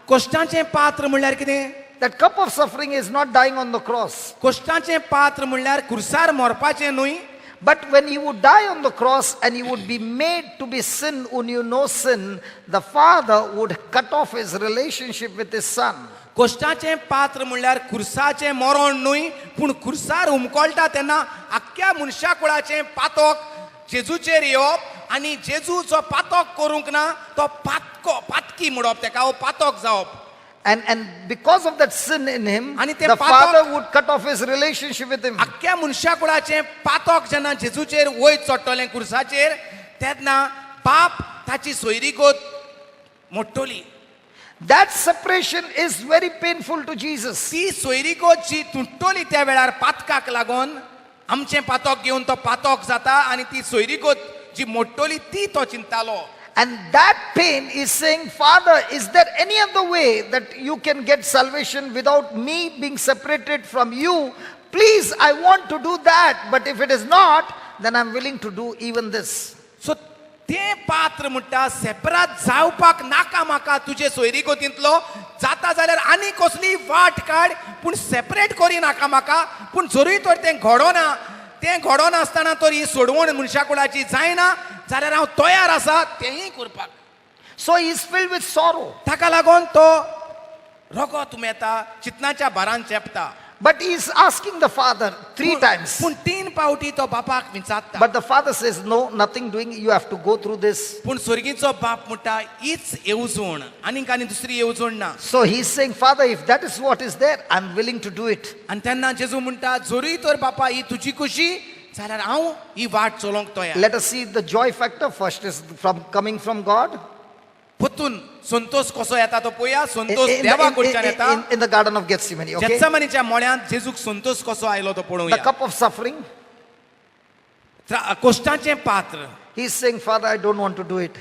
कश्टाचें पात्र म्हणल्यार कितें? That cup of suffering is not dying on the cross. कश्टाचें पात्र म्हणल्यार खुर्सार मरपाचें न्हय. But when He would die on the cross and He would be made to be sin who knew no sin, the Father would cut off His relationship with His Son. कश्टाचें पात्र म्हणल्यार खुर्साचें मरण न्हय पूण खुर्सार हुमकळटा तेन्ना आख्ख्या मनशा कुळाचें पातक जेजूचेर येवप आनी जेजू जो पातक करूंक ना तो पातकी म्हणप ताका हो पातक जावप. And because of that sin in Him, आणि ते the पातक- Father would cut off His relationship with Him. आख्ख्या मनशा कुळाचें पातक जेन्ना जेजूचेर वयत चडटलें खुर्साचेर तेन्ना बाप ताची सोयरीगोत मोडटली. That separation is very painful to Jesus. ती सोयरीगोत जी तुटतली त्या वेळार पातकाक लागून आमचें पातक घेवन तो पातक जाता आनी ती सोयरीगोत जी मोडटली ती तो चिंतालो. And that pain is saying, Father, is there any other way that you can get salvation without me being separated from you? Please, I want to do that. But if it is not, then I'm willing to do even this. सो तें पात्र म्हणटा separate जावपाक नाका म्हाका तुजे सोयरीगोतींतलो जाता जाल्यार आनी कसली वाट काड पूण सेपरेट करी नाका म्हाका पूण जरूय तर तें घडोन आसतना तर ही सोडवण मनशा कुळाची जायना जाल्यार हांव तयार आसा तेंय करपाक. So he is filled with sorrow. ताका लागून तो रगत उमेता चिंतनाच्या भारान चेपता. But he's asking the father 3 times. पूण 3 पावटी तो बापाक विचारता. But the father says, no, nothing doing. You have to go through this. पूण स्वर्गीचो बाप म्हणटा हीच येवजण आनीक आनी दुसरी येवजण ना. So he's saying, Father, if that is what is there, I'm willing to do it. आनी तेन्ना जेजू म्हणटा जोरी तर बापा ही तुजी खुशी जाल्यार हांव ही वाट चलोवंक तयार. Let us see the joy factor. First is coming from God. परतून संतोष कसो येता तो पळया. In, संतोष in, देवा in, कडच्यान येता. in the Garden of Gethsemane, okay? जेत्समनीच्या मोळ्यांत जेजूक संतोष कसो आयलो तो The पळोवया. cup of suffering. कोश्टाचें पात्र. He's saying, Father, I don't want to do it.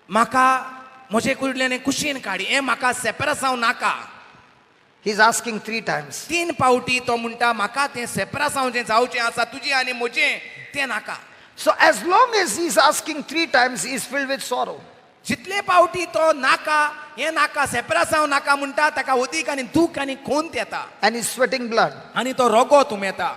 म्हाका म्हजे कडल्यान कुशीन काडी हें म्हाका सेपरेट जावं नाका. He's asking 3 times. 3 पावटी तो म्हणटा म्हाका तें सेपरेट जावचें जावचें आसा तुजें आनी म्हजें तें नाका. So as long as he's asking 3 times, he's filled with sorrow. जितले पावटी तो नाका हें नाका सेपरेट जावं नाका म्हणटा ताका उदीक आनी दूख आनी खोंत येता And he's sweating blood. आनी तो रगत उमेता.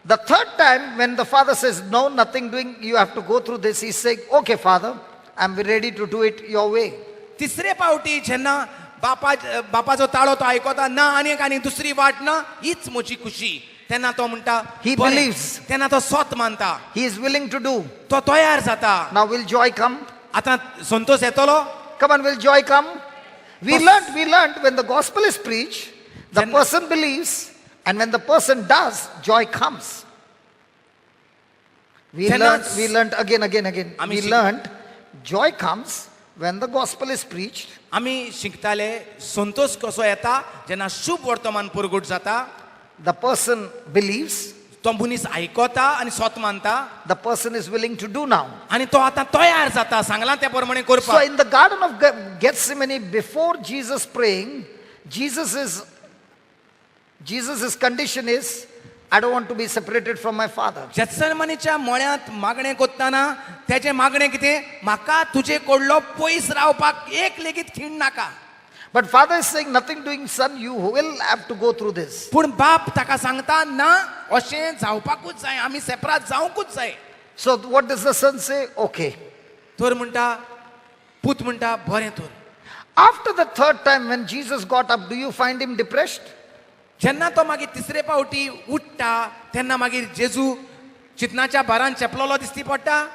The 3rd time, when the father says, no, nothing doing, you have to go through this, he's saying, okay, Father, I'm ready to do it your way. तिसरे पावटी जेन्ना बापाचो ताळो तो आयकता ना आनीक आनी दुसरी वाट ना हीच म्हजी खुशी तेन्ना तो म्हणटा He बरें. believes. तेन्ना तो स्वत मानता. He is willing to do. तो तयार जाता. Now will joy come? आतां संतोष येतलो. Come on, will joy come? We learned when the gospel is preached, the person believes, and when the person does, joy comes. We learned again. We learned joy comes when the gospel is preached. आमी शिकताले संतोष कसो येता जेन्ना शुभ वर्तमान पुरगूट जाता. The person believes, तो मनीस आयकता आनी स्वत मानता the person is willing to do now. आनी तो आतां तयार जाता सांगलां त्या प्रमाणे So करपाक. in the Garden of Gethsemane, before Jesus praying, Jesus' condition is, I don't want to be separated from my Father. जेत्समनीच्या मोळ्यांत मागणें करतना तेजें मागणें कितें म्हाका तुजे कडलो पयस रावपाक एक लेगीत खीण नाका. But Father is saying, nothing doing, son, you will have to go through this. पूण बाप ताका सांगता ना अशें जावपाकूच जाय आमी सेपरेट जावंकूच जाय. So what does the son say? Okay. तर म्हणटा पूत म्हणटा बरें तर. After the 3rd time when Jesus got up, do you find him depressed? जेन्ना तो मागीर तिसरे पावटी उठ्ठा तेन्ना मागीर जेजू चितनाच्या भारान चेपलोलो दिसती पडटा.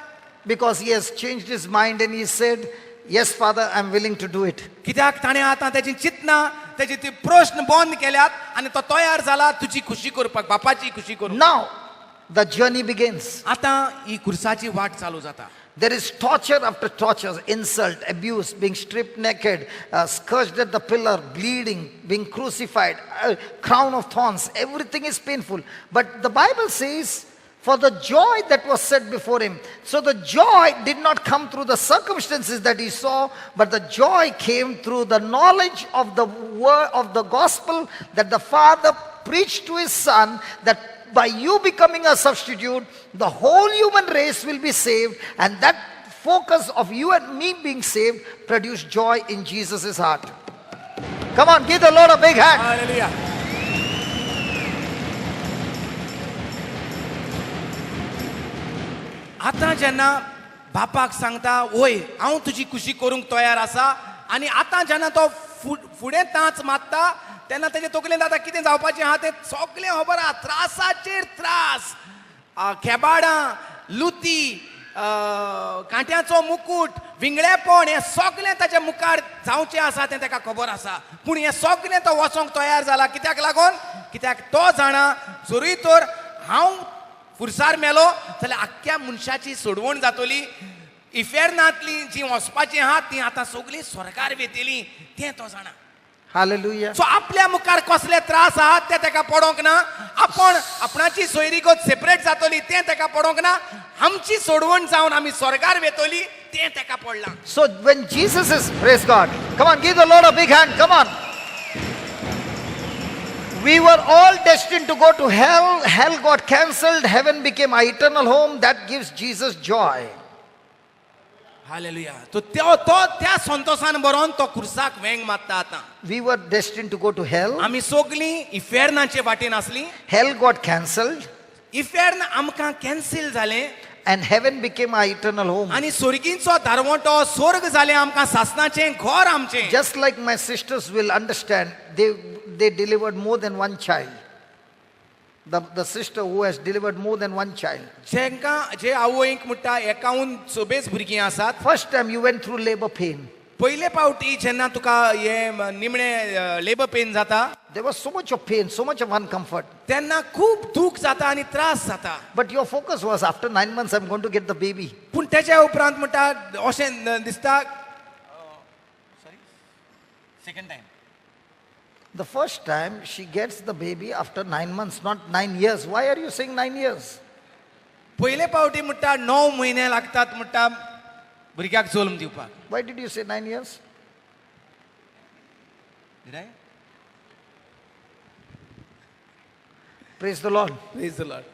Because he has changed his mind and he said, yes, Father, I'm willing to do it. कित्याक ताणें आतां तेजी चिंतना तेजे ती प्रश्न बंद केल्यात आनी तो तयार जाला तुजी खुशी करपाक बापाची खुशी करूंक. Now, the journey begins. आतां ही खुर्साची वाट चालू जाता. There is torture after torture, insult, abuse, being stripped naked, scourged at the pillar, bleeding, being crucified, crown of thorns. Everything is painful. But the Bible says, for the joy that was set before him. So the joy did not come through the circumstances that he saw, but the joy came through the knowledge of the word of the gospel that the Father preached to his Son, that by you becoming a substitute, the whole human race will be saved, and that focus of you and me being saved produced joy in Jesus' heart. Come on, give the Lord a big hand. Hallelujah. आतां जेन्ना बापाक सांगता वय हांव तुजी खुशी करूंक तयार आसा आनी आतां जेन्ना तो फुडें तांच मारता तेन्ना तेजे तकलेंत जाता कितें जावपाचें आहा तें सगळें खबर आहा. त्रासाचेर त्रास, खेबाडां, लुती, कांट्याचो मुकूट, विंगळेपण हें सगळें ताच्या मुखार जावचें आसा तें ताका खबर आसा. पूण हें सगळें तो वचोंक तयार जाला. कित्याक लागून? कित्याक तो जाणा जरी तर हांव खुर्सार मेलो जाल्यार आख्ख्या मनशाची सोडवण जातली. इफेरनांतली जी वचपाचीं आहा तीं आतां सगळीं स्वर्गार वेतलीं तें तो जाणा. Hallelujah. सो आपल्या मुखार कसले त्रास आहात ते ताका पडोंक ना. आपणाची सोयरीगत सेपरेट जातली तें ताका पडोंक ना. आमची सोडवण जावन आमी स्वर्गार वेतली तें ताका पडलां. So when Jesus is, praise God. Come on, give the Lord a big hand. Come on. We were all destined to go to hell. Hell got cancelled. Heaven became our eternal home. That gives Jesus joy. Hallelujah. तो त्या संतोषान बरोवन तो खुर्साक वेंग मारता. आतां We were destined to go to hell. आमी सगळीं इफेरनाचे वाटेन आसलीं. Hell got cancelled. इफेर्न आमकां कॅन्सील जालें And heaven became our eternal home. आनी स्वर्गीचो धारवटो स्वर्ग जालें आमकां सासणाचें घर आमचें. Just like my sisters will understand, they delivered more than one child. the sister who has delivered more than one child. जे आवयक म्हणटा एकाहून 24 भुरगीं आसात. First time you went through labor pain. पयले पावटी जेन्ना तुका हे निमणे लेबर पेन जाता There was so much of pain, so much of uncomfort. तेन्ना खूब दूख जाता आनी त्रास जाता. But your focus was after 9 months I'm going to get the baby. पूण तेच्या उपरांत म्हणटा अशें दिसता second time The first time she gets the baby after 9 months, not 9 years. Why are you saying 9 years? पयले पावटी म्हणटा 9 म्हयने लागतात म्हणटा भुरग्याक जल्म दिवपाक. Why did you say 9 years? Praise the Lord. Praise the Lord.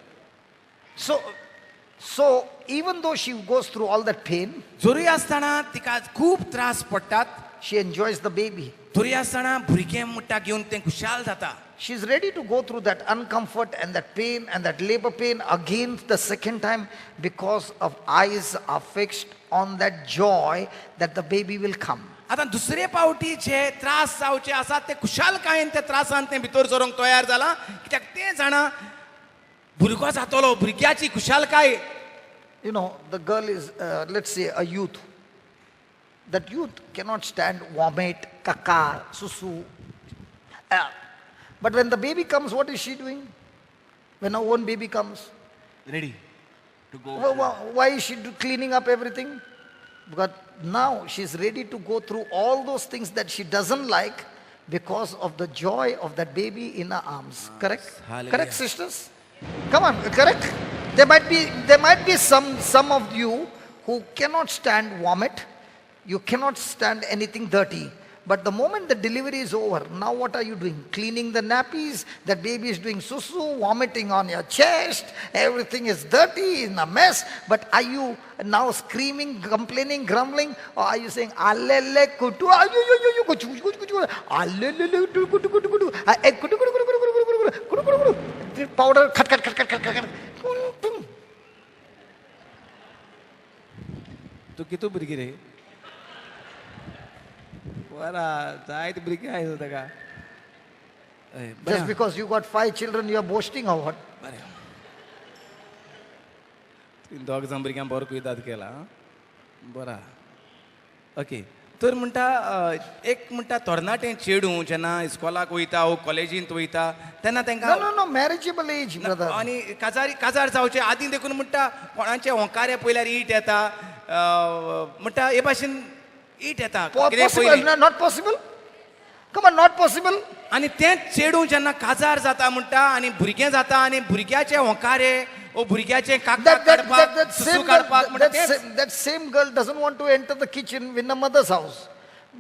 So even though she goes through all that pain, जोरी आसतना तिका खूब त्रास पडटात. she enjoys the baby. जोरी आसतना भुरगें म्हणटा घेवन तें खुशाल जाता. She's ready to go through that uncomfort and that pain and that labor pain again the second time because of eyes are fixed on that joy that the baby will come. आतां दुसरे पावटी जे त्रास जावचे आसात ते खुशालकायेन ते त्रासान ते भितर सरोंक तयार जाला कित्याक ते जाणा भुरगो जातलो भुरग्याची खुशालकाय. You know, the girl is, let's say, a youth. That youth cannot stand vomit, kaka, susu. But when the baby comes, what is she doing? When her own baby comes, ready to go. why is she cleaning up everything? Because now she's ready to go through all those things that she doesn't like because of the joy of that baby in her arms. Correct? Hallelujah. Correct, sisters? Come on, correct? There might be some of you who cannot stand vomit. You cannot stand anything dirty. But the moment the delivery is over, now what are you doing? Cleaning the nappies, that baby is doing susu, vomiting on your chest, everything is dirty, in a mess. But are you now screaming, complaining, grumbling? Or are you saying, Allele kutu, Allele kutu, powder, cut. तू कितू भुरगी रे बरा जायत भुरगीं आयज ताका Just because you got 5 children, you are boasting or what? बरें तुवें दोग जाण भुरग्यांक बरो कुयदाद केला बरा ओके तर म्हणटा एक म्हणटा तरणाटें चेडूं जेन्ना इस्कॉलाक वयता वो कॉलेजींत वयता तेन्ना तांकां No, marriageable age, brother. आनी काजार जावचे आदीं देखून म्हणटा कोणाचे होंकारे पयल्यार ईट येता म्हणटा हे भाशेन ईट येता कितें Possible? पयलीं Not possible? Come on, not possible? आनी तें चेडूं जेन्ना काजार जाता म्हणटा आनी भुरगें जाता आनी भुरग्याचे होंकारे ओ भुरग्याचे कागदां काडपाक सुसू काडपाक म्हणटा तें that same girl doesn't want to enter the kitchen in the mother's house.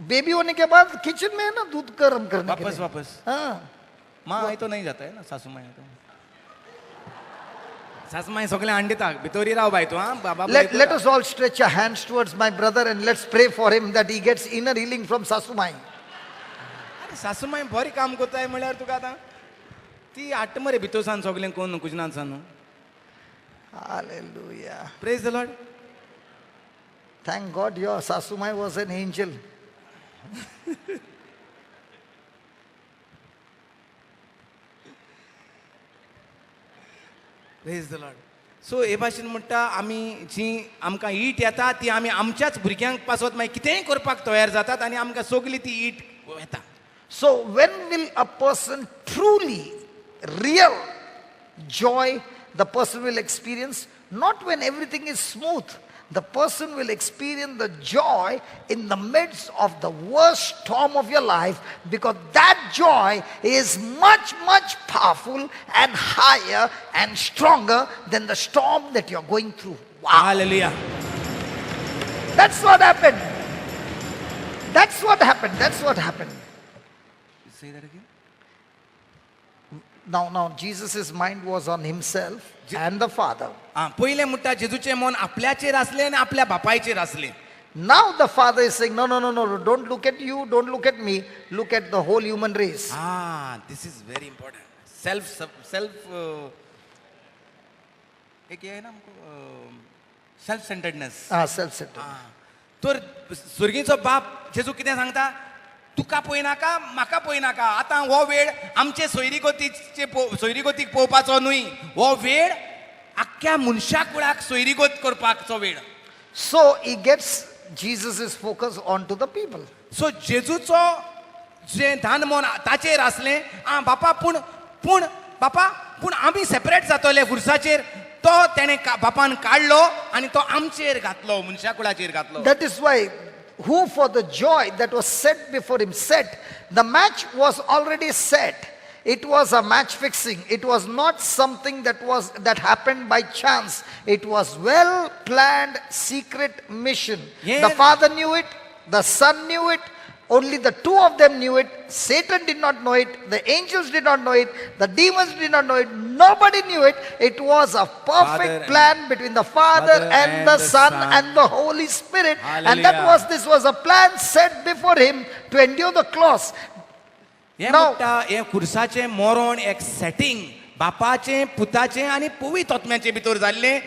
Baby होने के बाद kitchen में है ना दूध गर्म करने के लिए. वापस हाँ. माँ आई तो नहीं जाता है ना सासू माँ तो सासू माँ सगळे अंडिता भितरी राव बाय तू हाँ बाबा Let us all stretch our hands towards my brother and let's pray for him that he gets inner healing from Sasumai. सासू माँ बरी काम करता है म्हळ्यार तुका आतां ती हाडटा मरे भितर सान सगळें कोण कुजनान सान Hallelujah. Praise the Lord Thank God your Sasumai was an angel. Praise the Lord so हे भाशेन म्हणटा आमी जी आमकां ईट येता ती आमी आमच्याच भुरग्यांक पासत मागीर कितेंय करपाक तयार जातात आनी आमकां सगली ती ईट येता. So when will a person truly, real joy, the person will experience? Not when everything is smooth. The person will experience the joy in the midst of the worst storm of your life, because that joy is much, much powerful and higher and stronger than the storm that you're going through. Wow. Hallelujah. That's what happened. That's what happened. That's what happened. Say that again. Now Jesus' mind was on himself and the Father. पहिले म्हणटा जेजूचे मन आपल्याचेर आसले आनी आपल्या बापायचेर आसले. Now the Father is saying, no, don't look at you, don't look at me, look at the whole human race. This is very important. एक हे आहे ना सेल्फ सेंटर्डनेस. Self-centered. तर सुरगीचो बाप जेजू कितें सांगता तुका पळयनाका म्हाका पळयनाका आतां हो वेळ आमचे सोयरीगतीक पळोवपाचो न्हय, हो वेळ आख्ख्या मनशा कुळाक सोयरीगत करपाचो वेळ. So he gets Jesus' focus onto the people. सो जेजूचो जे धान मन ताचेर आसलें, बापा पूण पूण बापा पूण आमी सेपरेट जातले खुर्साचेर, तो तेणें बापान काडलो आनी तो आमचेर घातलो, मनशा कुळाचेर घातलो. That is why, who for the joy that was set before him set, the match was already set. It was a match fixing. It was not something that happened by chance. It was well planned secret mission. Yes. The Father knew it, the Son knew it, only the two of them knew it. Satan did not know it, the angels did not know it, the demons did not know it, nobody knew it. It was a perfect plan between the Father and the Son and the Holy Spirit. And this was a plan set before him to endure the cross. Hey Now- म्हणटा हे खुर्साचें मरण एक setting बापाचें पुताचें आनी पवित्र आत्म्याचें भितर जाल्लें.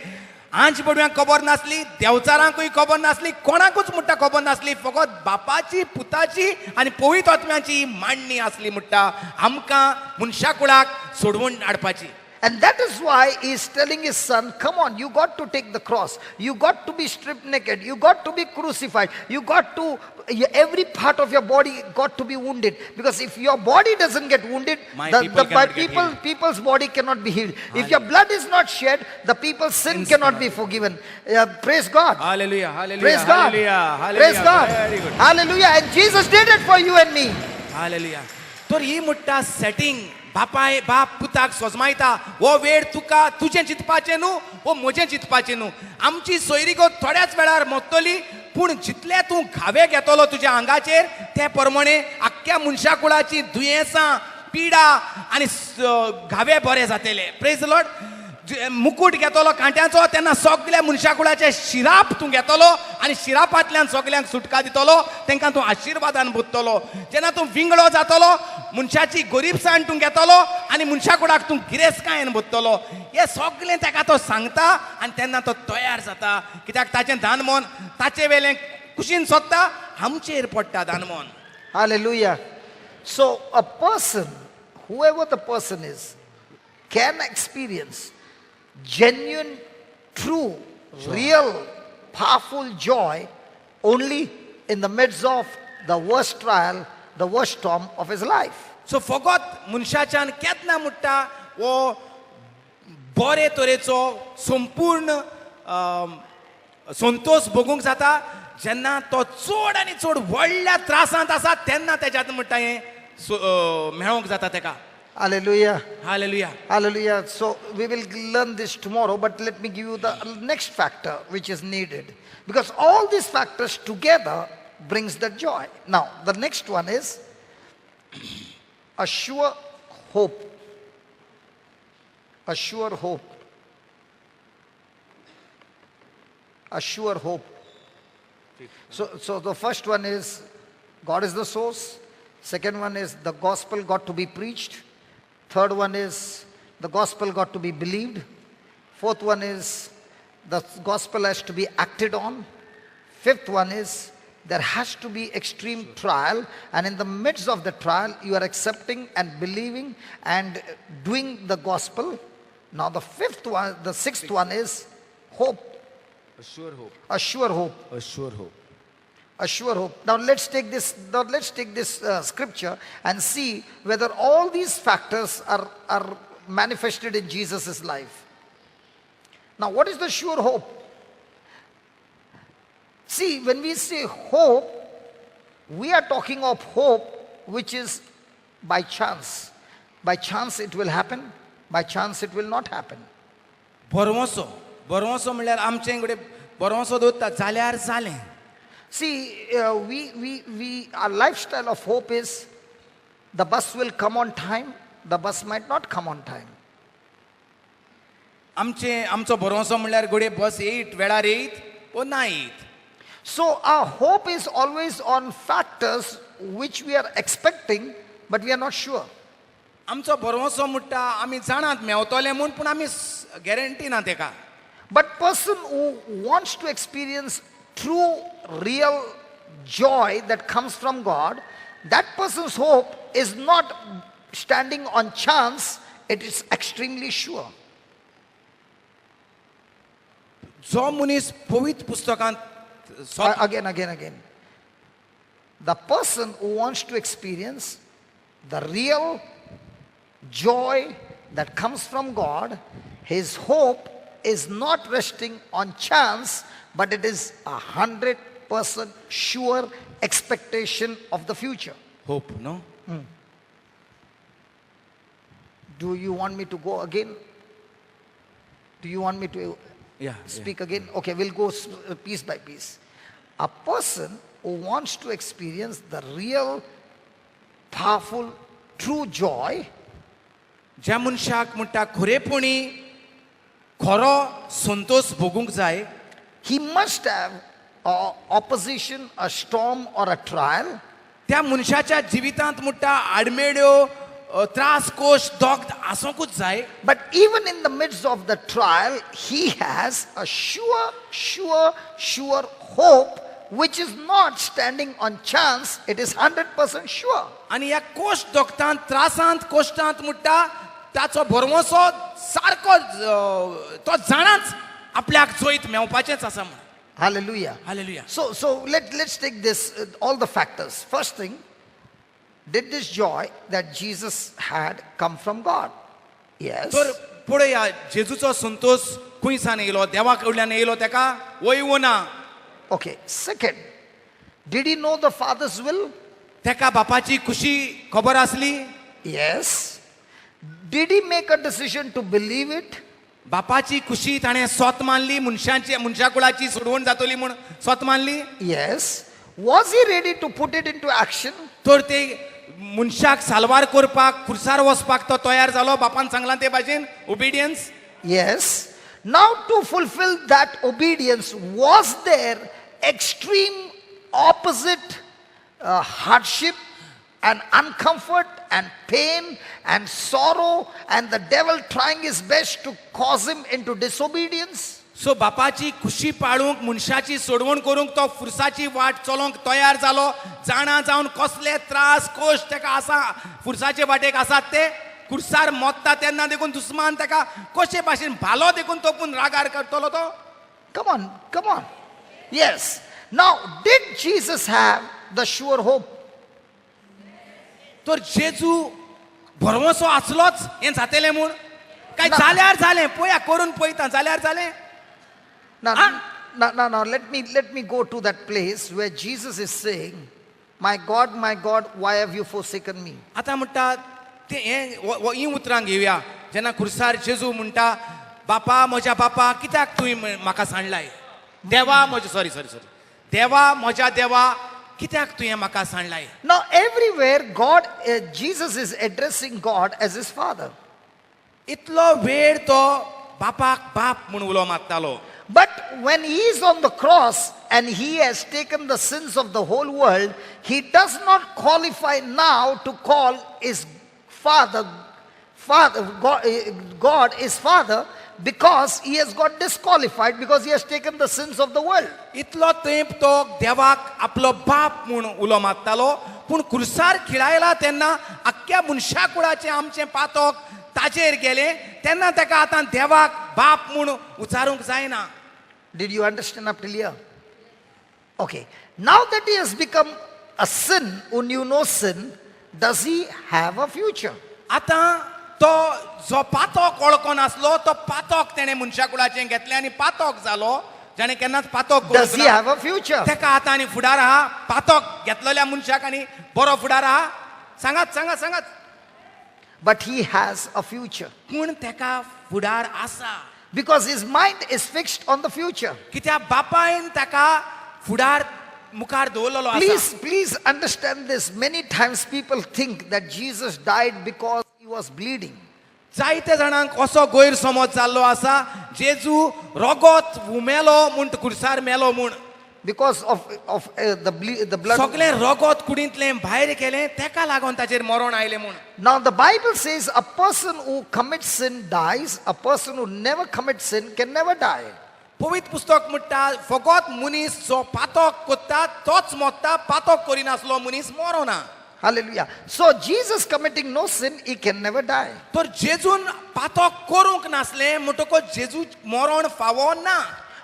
आंच पडव्यांक खबर नासली, देवचारांकूय खबर नासली, कोणाकूच म्हणटा खबर नासली, फकत बापाची पुताची आनी पवित्र आत्म्याची मांडणी आसली म्हणटा आमकां मनशा कुळाक सोडवून हाडपाची. And that is why he is telling his son, come on, you got to take the cross. You got to be stripped naked. You got to be crucified. You got to, every part of your body got to be wounded. Because if your body doesn't get wounded, people's body cannot be healed. If your blood is not shed, the people's sin cannot be forgiven. Praise God. Hallelujah, hallelujah, Praise God. hallelujah, Praise God. very good. Hallelujah. And Jesus did it for you and me. Hallelujah. तर ही म्हणटा setting, बापाय बाप पुताक सोजमायता, हो वेळ तुका तुजें चिंतपाचें न्हू, हो म्हजें चिंतपाचें न्हू. आमची सोयरीगो थोड्याच वेळार मोगतली, पूण जितले तूं घावे घेतलो तुज्या आंगाचेर ते प्रमाणे आख्ख्या मनशा कुळाची दुयेंसां, पिडा आनी घावे बरे जातले. Praise the Lord. मुकुट घेतलो कांट्याचो तेन्ना सगल्या मनशा कुळाचे शिराप तूं घेतलो आनी शिरापांतल्यान सगल्यांक सुटका दितलो, तांकां तूं आशिर्वादान बुद्धतलो. जेन्ना तूं विंगडो जातलो, मनशाची गरीबसाण तूं घेतलो आनी मनशा कुळाक तूं गिरेस्कायेन बुद्धतलो. हें सगळें ताका तो सांगता आनी तेन्ना तो तयार जाता, कित्याक ताचें दानमन ताचे वेलें कुशीन सोदता, आमचेर पडटा दानमन. Hallelujah. So a person, whoever the person is, can experience genuine, true, real, powerful joy only in the midst of the worst trial, the worst storm of his life. सो फकत मनशाच्यान केन्ना म्हणटा वो बरे तरेचो संपूर्ण संतोष भोगूंक जाता जेन्ना तो चड आनी चड व्हडल्या त्रासांत आसा, तेन्ना तेज्यात म्हणटा हें मेळोंक जाता तेका. Hallelujah. Hallelujah. Hallelujah. So we will learn this tomorrow, but let me give you the next factor which is needed. Because all these factors together brings the joy. Now, the next one is a sure hope. A sure hope. A sure hope. So the first one is God is the source. Second one is the gospel got to be preached. Third one is the gospel got to be believed. Fourth one is the gospel has to be acted on. Fifth one is there has to be extreme trial, and in the midst of the trial you are accepting and believing and doing the gospel. Now the sixth one is hope. A sure hope. A sure hope. A sure hope. A sure hope. Now let's take this scripture and see whether all these factors are manifested in Jesus' life. Now what is the sure hope? See, when we say hope, we are talking of hope which is by chance. By chance it will happen, by chance it will not happen. बरवसो म्हणल्यार आमचे कडेन बरवसो दवरता जाल्यार जालें. See, our lifestyle of hope is the bus will come on time, the bus might not come on time. आमचो बरवसो म्हणल्यार घोडे बस येयत वेळार येयत वा ना येयत. So our hope is always on factors which we are expecting, but we are not sure. आमचो बरवसो म्हणटा आमी जाणात मेवतले म्हूण, पूण आमी गॅरंटी ना तेका. But person who wants to experience true, real joy that comes from God that person's hope is not standing on chance, it is extremely sure. जो मनीस पवित्र पुस्तकांत Again. The person who wants to experience the real joy that comes from God, his hope is not resting on chance, but it is 100% sure expectation of the future. hope, no? Do you want me to go again? Do you want me to Yeah. speak again? Okay, we'll go piece by piece. A person who wants to experience the real, powerful, true joy, ज्या मनशाक म्हणटा खरेपणी खरो संतोष भोगूंक जाय he must have opposition, a storm, or a trial. त्या मनशाच्या जिवितांत म्हणटा आडमेड्यो त्रास कोश दोग आसूंकूच जाय. But even in the midst of the trial, he has a sure hope which is not standing on chance, it is 100% sure. आनी ह्या कोश दोगतांत त्रासांत कोश्टांत म्हणटा ताचो भरवंसो सारको तो जाणाच आपल्याक जोईत मेवपाचेंच आसा म्हण. Hallelujah. Hallelujah. So let's take this, all the factors. First thing, did this joy that Jesus had come from God? Yes. तर पळया जेजूचो संतोष खंयसान येयलो देवा कडल्यान येयलो तेका वयवो ना. Okay. Second, did he know the Father's will? तेका बापाची खुशी खबर आसली. Yes. Did he make a decision to believe it? बापाची खुशी ताणें स्वत मानली. मनशा कुळाची सोडवण जातली म्हूण स्वत मानली. Yes. Was he ready to put it into action? तर ते मनशाक साल्वार करपाक खुर्सार वचपाक तो तयार जालो. बापान सांगलां ते भाशेन obedience. Yes. Now to fulfill that obedience, was there extreme opposite hardship and uncomfort and pain and sorrow and the devil trying his best to cause him into disobedience? सो बापाची खुशी पाळूंक मनशाची सोडवण करूंक तो फुरसाची वाट चलोवंक तयार जालो. जाणा जावन कसले त्रास कोश तेका आसा फुरसाचे वाटेक आसात ते. खुर्सार मोत्ता तेन्ना देखून दुस्मान तेका कशे भाशेन भालो देखून तो पूण रागार करतलो तो. Come on. Yes. Now, did Jesus have the sure hope? तर जेजू भरवंसो आसलोच हें जातलें म्हूण काय जाल्यार जालें पळया करून पळयता जाल्यार जालें. Now, let me go to that place where Jesus is saying, my God, why have you forsaken me? आतां म्हणटा ते हें ही उतरां घेवया. जेन्ना खुर्सार जेजू म्हणटा बापा म्हज्या बापा कित्याक तुवें म्हाका सांडलाय. देवा म्हज्या देवा म्हज्या देवा कित्याक तुवें म्हाका सांडलाय. Now, everywhere Jesus is addressing God as his father. इतलो वेळ तो बापाक बाप म्हूण उलो मारतालो. But when he is on the cross and he has taken the sins of the whole world, he does not qualify now to call his father, God is father, because he has got disqualified because he has taken the sins of the world. इतलो तेंप तो देवाक आपलो बाप म्हूण उलो मारतालो. पूण खुर्सार खिळायला तेन्ना आख्ख्या मनशा कुळाचें आमचें पातोक ताजेर गेलें तेन्ना ताका आतां देवाक बाप म्हूण उचारूंक जायना. Did you understand up till here? Okay. Now that he has become a sin who knew no sin, does he have a future? आतां तो जो पातोक वळखोन आसलो तो पातोक तेणें मनशा कुळाचें घेतलें आनी पातोक जालो. जाणें केन्नाच पातोक Does he have a future? तेका आतां आनी फुडार आहा. पातोक घेतलेल्या मनशाक आनी बरो फुडार आहा. सांगात. But he has a future. पूण तेका फुडार आसा. Because his mind is fixed on the future. कित्याक बापायन ताका फुडार मुखार दवरलेलो आसा. Please understand this. Many times people think that Jesus died because he was bleeding. जायते जाणांक असो गैरसमज जाल्लो आसा जेजू रगत उमेलो म्हूण खुर्सार मेलो म्हूण. Because of the blood. सगळें रगत कुडींतलें भायर गेलें तेका लागून ताचेर मरण आयलें म्हूण. Now the Bible says a person who commits sin dies. A person who never commits sin can never die. पवित्र पुस्तक म्हणटा फकत मनीस जो पातक करता तोच मरता. पातक करिनासलो मनीस मरोना. Hallelujah. So Jesus committing no sin, he can never die. तर जेजून पातक करूंक नासले म्हणटकच जेजू मरण फावो ना.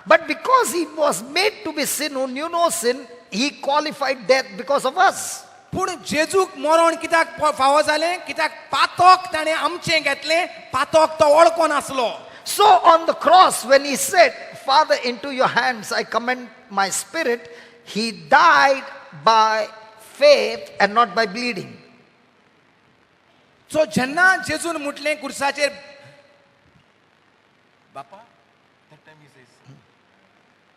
But because he was made to be sin who knew no sin, he qualified death because of us. पूण जेजूक मरण कित्याक फावो जालें कित्याक पातक ताणें आमचें घेतलें, पातक तो वळखो नासलो. So on the cross, when he said, Father, into your hands I commend my spirit, he died by faith and not by bleeding. सो जेन्ना जेजून म्हटलें कुर्साचेर बापा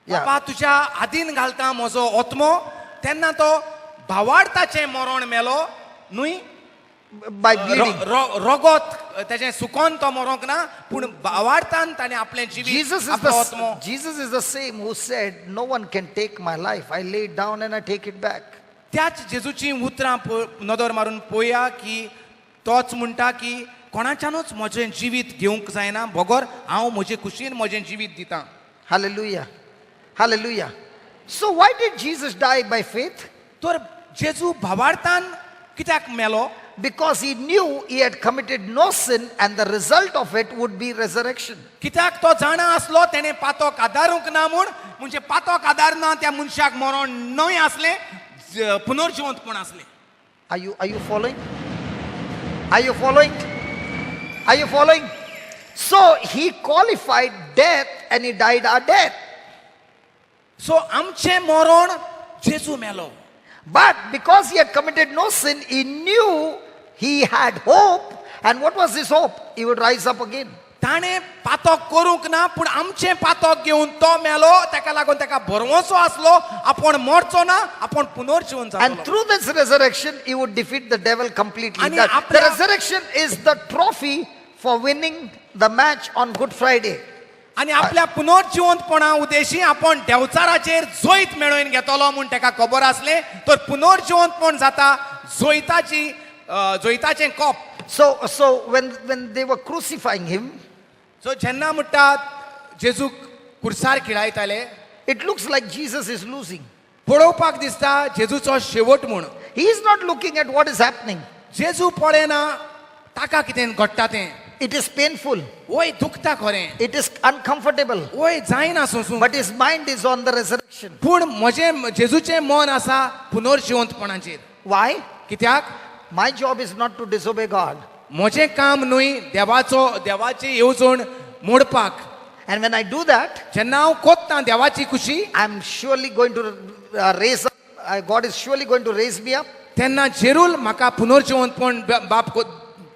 Yeah. बापा तुज्या हातीन घालता म्हजो आत्मो, तेन्ना तो भावार्थाचें मरण मेलो न्हय. By bleeding. रगत तेजें सुकोन तो मरोंक ना, पूण भावार्थान ताणें आपलें Jesus जिवीत is, आपलो आत्मो. Jesus is the same who said, no one can take my life. I lay it down and I take it back. त्याच जेजूची उतरां नदर मारून पळोवया की तोच म्हणटा की कोणाच्यानूच म्हजें जिवीत घेवंक जायना, बगर हांव म्हजे कुशीन म्हजें जिवीत दितां. Hallelujah. Hallelujah. So why did Jesus die by faith? तर जेजू भावार्थान कित्याक मेलो? Because he knew he had committed no sin and the result of it would be resurrection. कित्याक तो जाणा आसलो तेणें पातोक आदारूंक ना म्हूण, म्हणजे पातोक आदारना त्या मनशाक मरण न्हय आसलें, पुनर्जिवंतपण आसलें. Are you following? Are you following? Are you following? So he qualified death and he died our death. सो आमचें मरण जेजू मेलो. But because he had committed no sin, he knew he had hope. And what was his hope? He would rise up again. ताणें पातक करूंक ना, पूण आमचें पातक घेवन तो मेलो, ताका लागून ताका भरवंसो आसलो, आपूण मरचो ना, आपूण पुनर्जीवन And जातलो. through this resurrection, he would defeat the devil completely. आणि The आपल्या- resurrection is the trophy for winning the match on Good Friday. आनी आपल्या पुनर्जिवंतपणा उद्देशी आपण देवचाराचेर जोईत मेळोवन घेतलो म्हूण ताका खबर आसलें, तर पुनर्जिवंतपण जाता जोईताचें कोप. So when they were crucifying him, सो जेन्ना म्हणटात जेजूक कुर्सार खिळायताले, it looks like Jesus is losing. पळोवपाक दिसता जेजूचो शेवट म्हूण. He is not looking at what is happening. जेजू पळयना ताका कितें घडटा तें. It is painful. ओय दुखता खरें, It is uncomfortable. ओय जायना सोंसूं, But his mind is on the resurrection. पूण म्हजें जेजूचें मन आसा पुनर्जिवंतपणाचेर. Why? कित्याक My job is not to disobey God. म्हजें काम न्हय देवाची येवजण मोडपाक. And when I do that, जेन्ना हांव कोत्तां देवाची खुशी, I'm surely going to raise up. God is surely going to raise me up. तेन्ना जेरूल म्हाका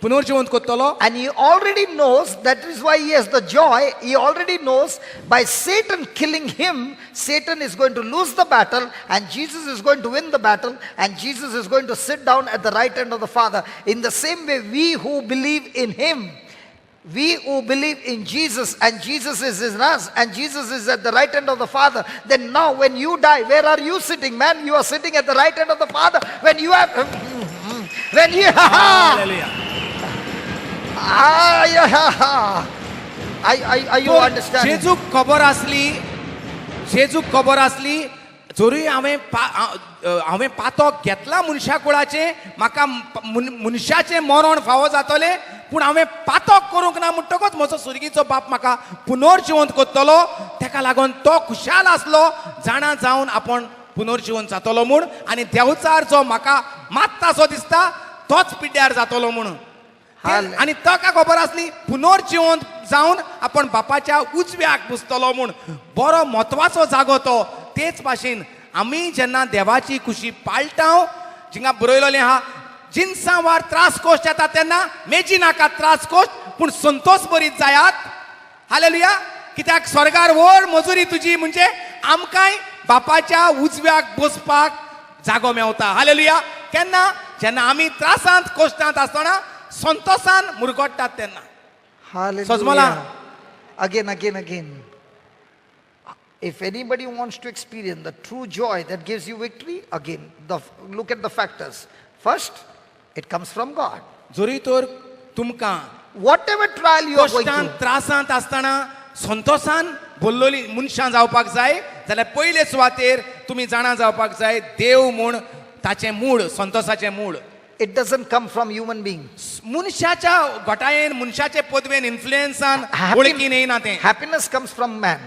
पुनर्जिवंत कोत्तलो. And he already knows, that is why he has the joy. He already knows by Satan killing him, Satan is going to lose the battle and Jesus is going to win the battle and Jesus is going to sit down at the right hand of the Father. In the same way, we who believe in him, we who believe in Jesus and Jesus is in us and Jesus is at the right hand of the Father, then now when you die, where are you sitting, man? You are sitting at the right hand of the Father. When you have, when you, are you understanding? जेजूक खबर आसली जरूय हांवें पातक घेतला मनशा कुळाचें, म्हाका मनशाचें मरण फावो जातलें, पूण हांवें पातक करूंक ना म्हणटकच म्हजो सुर्गीचो बाप म्हाका पुनर्जिवंत कोत्तलो. ताका लागून तो खुशाल आसलो, जाणा जावन आपूण पुनर्जिवंत जातलो म्हूण, आनी देवचार जो म्हाका मात्तासो दिसता तोच पिड्ड्यार जातलो म्हणून. आनी ताका खबर आसली पुनर्जिवंत जावन आपण बापाच्या उजव्याक बसतलो म्हूण. बरो म्हत्वाचो जागो तो. तेच भाशेन आमी जेन्ना देवाची खुशी पाळटाव, जिंगा बरयलेलें आहा, जिन्सां वार त्रास कोश्ट येता तेन्ना मेजी नाका त्रास कोश्ट, पूण संतोष बरीत जायात. हालेलुया. कित्याक स्वर्गार व्हड मजुरी तुजी, म्हणजे आमकांय बापाच्या उजव्याक बसपाक जागो मेवता. हालेलुया. केन्ना? जेन्ना आमी त्रासांत कोश्टांत आसतना संतोषान मुरगोडटात तेन्ना. Hallelujah. Again. If anybody wants to experience the true joy that gives you victory, again, look at the factors. First, it comes from God. जरी तर तुमकां Whatever trial you are going कोश्टांत through, त्रासांत आसतना संतोषान भरलोली मनशां जावपाक जाय जाल्यार पयले सुवातेर तुमी जाणा जावपाक जाय देव म्हूण ताचें मूळ, संतोषाचें मूळ. it doesn't come from human being. मनशाच्या घोटायेन मनशाचे पदवेन इन्फ्लुएन्सान वळखीन येयना तें Happiness comes from man,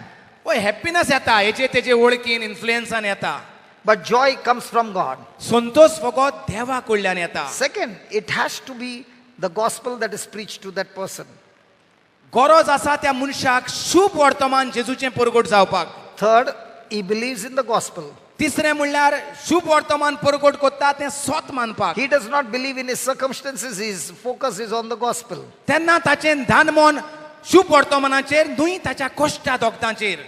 हय हॅपीनेस येता हेजे तेजे वळखीन इन्फ्लुएन्सान येता but joy comes from God. संतोष फकत देवा कडल्यान येता Second, it has to be the gospel that is preached to that person. गरज आसा त्या मनशाक शुभ वर्तमान जेजूचें परगट जावपाक Third, he believes in the gospel. तिसरें म्हणल्यार शुभ वर्तमान परगट करता तें स्वत मानपाक He does not believe in his circumstances, his focus is on the gospel. तेन्ना ताचें ध्यान मन शुभ वर्तमानाचेर न्हय ताच्या कश्टा दोगतांचेर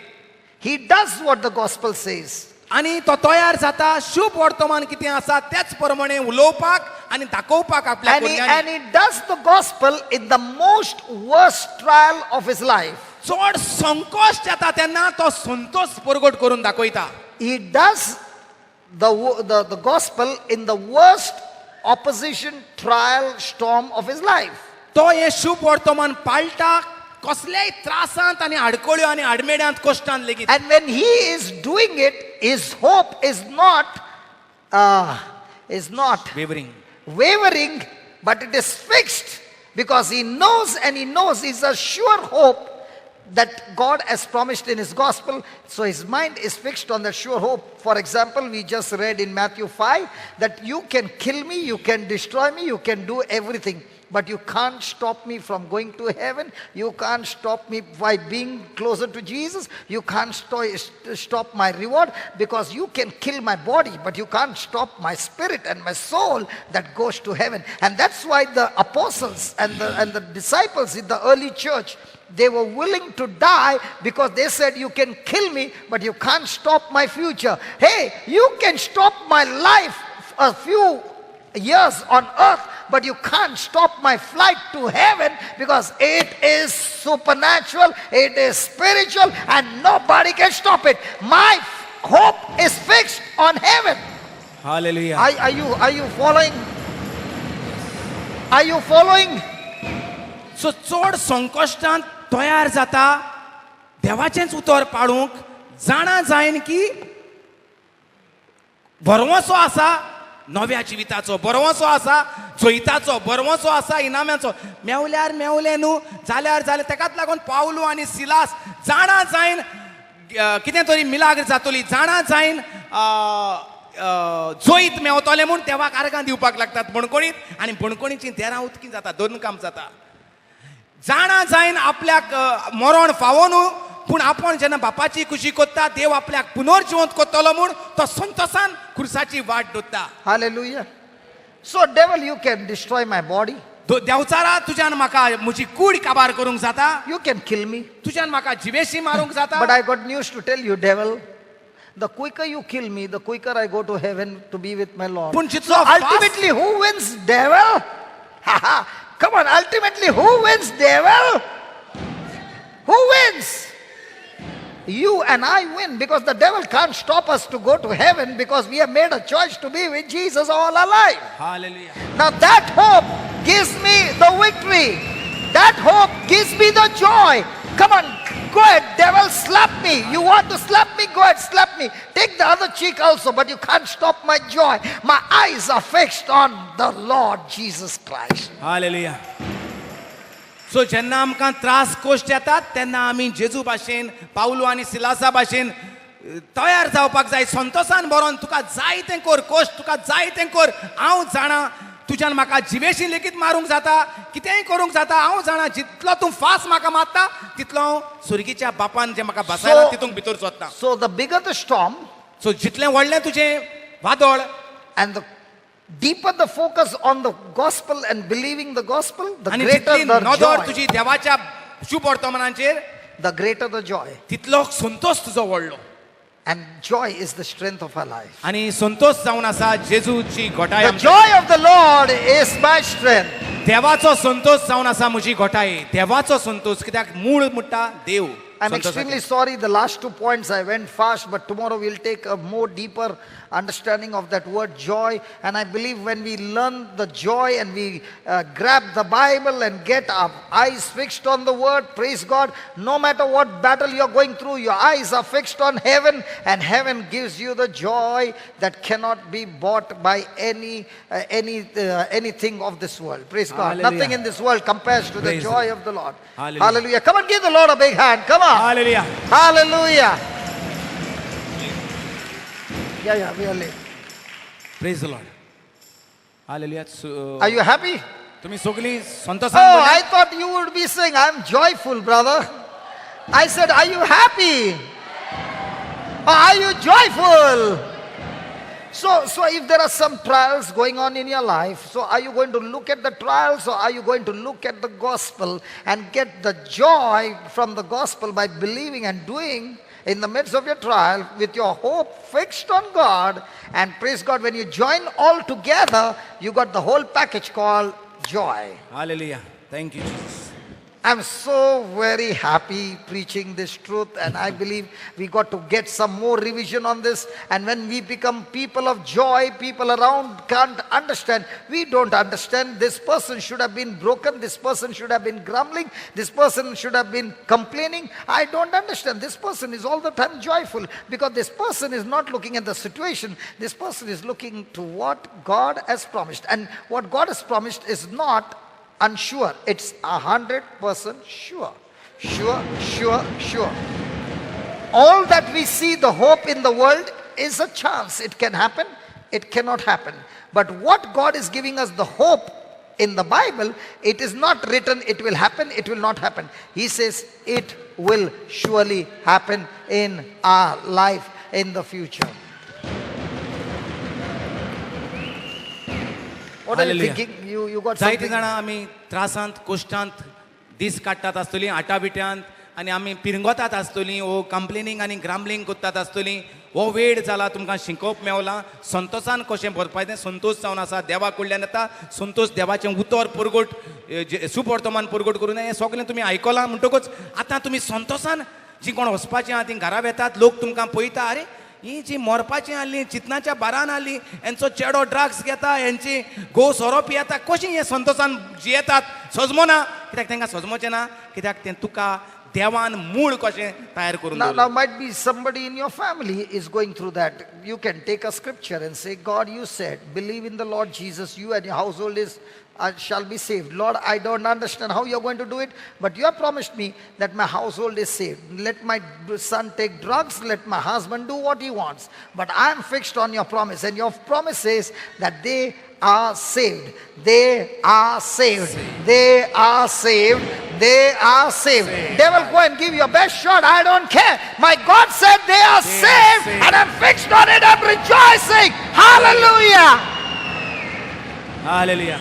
He does what the gospel says. आनी तो तयार जाता शुभ वर्तमान कितें आसा त्याच प्रमाणे उलोवपाक आनी दाखोवपाक आपल्या And भुरग्यांनी he does the gospel in the most worst trial of his life. चड संकश्ट येता तेन्ना तो संतोष परगट करून दाखयता He does the gospel in the worst opposition, trial, storm of his life. तो हे शुभ वर्तमान पाळटा कसल्याय त्रासांत आनी आडकोळ्यो आनी आडमेड्यांत कश्टांत लेगीत And when he is doing it, his hope is not wavering wavering, but it is fixed, because he knows it's a sure hope that God has promised in his gospel. So his mind is fixed on that sure hope. For example, we just read in Matthew 5 that you can kill me, you can destroy me, you can do everything, but you can't stop me from going to heaven. You can't stop me by being closer to Jesus. You can't stop my reward, because you can kill my body, but you can't stop my spirit and my soul that goes to heaven. And that's why the apostles and the disciples in the early church, they were willing to die, because they said, you can kill me, but you can't stop my future. Hey, you can stop my life a few years on earth, but you can't stop my flight to heaven, because it is supernatural, it is spiritual, and nobody can stop it. My hope is fixed on heaven. Hallelujah Are you following? Are you following? सो चड संकश्टांत तयार जाता देवाचेंच उतर पाडूंक जाणा जायन की बरवसो आसा नव्या जिविताचो बरवसो आसा जैताचो बरवसो आसा इनाम्याचो मेवल्यार मेवले न्हू जाल्यार जालें तेकाच लागून पावलो आनी सिलास जाणा जायन कितें तरी मिलाग्र जातली जाणा जायन जैत मेवतले म्हूण देवाक आर्गां दिवपाक लागतात बणकोणीत आनी बणकोणीचीं देरां उदकीं जाता दोन काम जाता जाणा जायन आपल्याक मरण फावो न्हू पूण आपण जेन्ना बापाची खुशी कोत्ता देव आपल्याक पुनर्जिवंत कोत्तलो म्हूण तो संतोषान खुर्साची वाट दोत्ता Hallelujah. So devil, you can destroy my body. देवचारा तुज्यान म्हाका म्हजी कूड काबार करूंक जाता You can kill me. तुज्यान म्हाका जिवेशी मारूंक जाता But I got news to tell you, devil. The quicker you kill me, the quicker I go to heaven to be with my Lord. पूण So जितलो ultimately, who wins, devil? Come on, ultimately, who wins, devil? Who wins? You and I win, because the devil can't stop us to go to heaven, because we have made a choice to be with Jesus all our life. Hallelujah Now that hope gives me the victory. That hope gives me the joy. Come on, go ahead, devil, slap me. You want to slap me? Go ahead, slap me. Take the other cheek also, but you can't stop my joy. My eyes are fixed on the Lord Jesus Christ. Hallelujah सो जेन्ना आमकां त्रास cost येतात तेन्ना आमी जेजू भाशेन Paulo आनी सिलासा भाशेन तयार जावपाक जाय संतोषान बरोवन तुका जाय तें कर कोश्ट तुका जाय तें कर हांव जाणा तुज्यान म्हाका जिवेशी लेगीत मारूंक जाता कितेंय करूंक जाता हांव जाणा जितलो तूं फास म्हाका मारता तितलो हांव सुर्गीच्या बापान जें म्हाका बसयलां तितूंत भितर सोदता So the bigger the storm, सो जितलें व्हडलें तुजें वादळ and the deeper the focus on the gospel and believing the gospel, the आनी greater जितली the नदर joy. तुजी देवाच्या शुभ वर्तमानाचेर The greater the joy. तितलो संतोष तुजो व्हडलो And joy is the strength of our life. आनी संतोष जावन आसा जेजूची घोटाय The joy of the Lord is my strength. देवाचो संतोष जावन आसा म्हजी घोटाय देवाचो संतोष कित्याक मूळ म्हणटा देव I'm extremely sorry, the last 2 points I went fast, but tomorrow we'll take a more deeper understanding of that word joy. And I believe when we learn the joy and we grab the Bible and get our eyes fixed on the word, praise God, no matter what battle you're going through, your eyes are fixed on heaven, and heaven gives you the joy that cannot be bought by anything of this world. Praise God. Hallelujah. Nothing in this world compares to Praise the joy of the Lord. Hallelujah. Hallelujah. Come on, give the Lord a big hand. Come on. Hallelujah. Hallelujah. Yeah, we are late. Praise the Lord. Hallelujah. Are you happy? तुम्ही सगळी संतोषान Oh, बोला. I thought you would be saying, I'm joyful, brother. I said, are you happy? Or are you joyful? So if there are some trials going on in your life, so are you going to look at the trials, or are you going to look at the gospel and get the joy from the gospel by believing and doing in the midst of your trial with your hope fixed on God? And praise God, when you join all together, you got the whole package called joy. Hallelujah. Thank you, Jesus. I'm so very happy preaching this truth, and I believe we got to get some more revision on this. And when we become people of joy, people around can't understand. We don't understand. This person should have been broken. This person should have been grumbling. This person should have been complaining. I don't understand. This person is all the time joyful, because this person is not looking at the situation. This person is looking to what God has promised. And what God has promised is not unsure, it's 100% sure. Sure. All that we see, the hope in the world, is a chance. It can happen, it cannot happen. But what God is giving us, the hope in the Bible, it is not written it will happen, it will not happen. He says it will surely happen in our life in the future. What are you Hallelujah. thinking? You got जायती something? जाणां आमी त्रासांत कश्टांत दीस काडटात आसतलीं आटाबिट्यांत, आनी आमी पिरंगोतात आसतलीं, वो कंप्लेनिंग आनी ग्राम्बलिंग कोत्तात आसतलीं. हो वेळ जाला तुमकां शिकोवप मेवलां संतोशान कशें भरपाय तें. संतोश जावन आसा देवा कडल्यान येता. संतोश देवाचें उतर पुरगोट, सुवर्तमान पुरगोट करून हें सगळें तुमी आयकलां. म्हणटकूच आतां तुमी संतोशान जीं कोण वचपाचीं आहा तीं घरा येतात. लोक तुमकां पळयता, अरे ही जी मरपाची आसलीं, चितनाच्या बारान आसलीं, हेंचो चेडो ड्रग्स घेता, हेंची घोव सोरो पियेता, कशीं हे संतोशान जियेतात? सजमो ना. कित्याक तांकां सजमोचें ना, कित्याक तें तुका देवान मूळ कशें तयार करून Now दवरलां. might be somebody in your family is going through that. You can take a scripture and say, God, you said, believe in the Lord Jesus, you and your household shall be saved. Lord, I don't understand how you're going to do it, but you have promised me that my household is saved. Let my son take drugs, let my husband do what he wants. But I am fixed on your promise, and your promise says that they are saved. They are saved. They are saved. They are saved. Devil, go and give your best shot. I don't care. My God said they are saved, and I'm fixed on it. I'm rejoicing. Hallelujah. Hallelujah.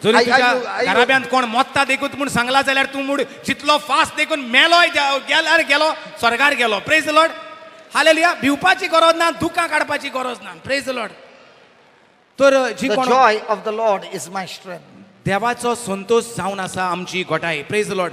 Zari Are तुज्या you- घराब्यांत कोण मोत्ता देखून म्हूण सांगला जाल्यार तूं mood जितलो fast देखून मेलोय गेल्यार गेलो, स्वर्गार गेलो. Praise the Lord. हालेलुया. भिवपाची गरज ना, दुकां काडपाची गरज ना. Praise the Lord. तर जी The कोण joy of the Lord is my strength. देवाचो संतोष जावन आसा आमची घोटाय. Praise the Lord.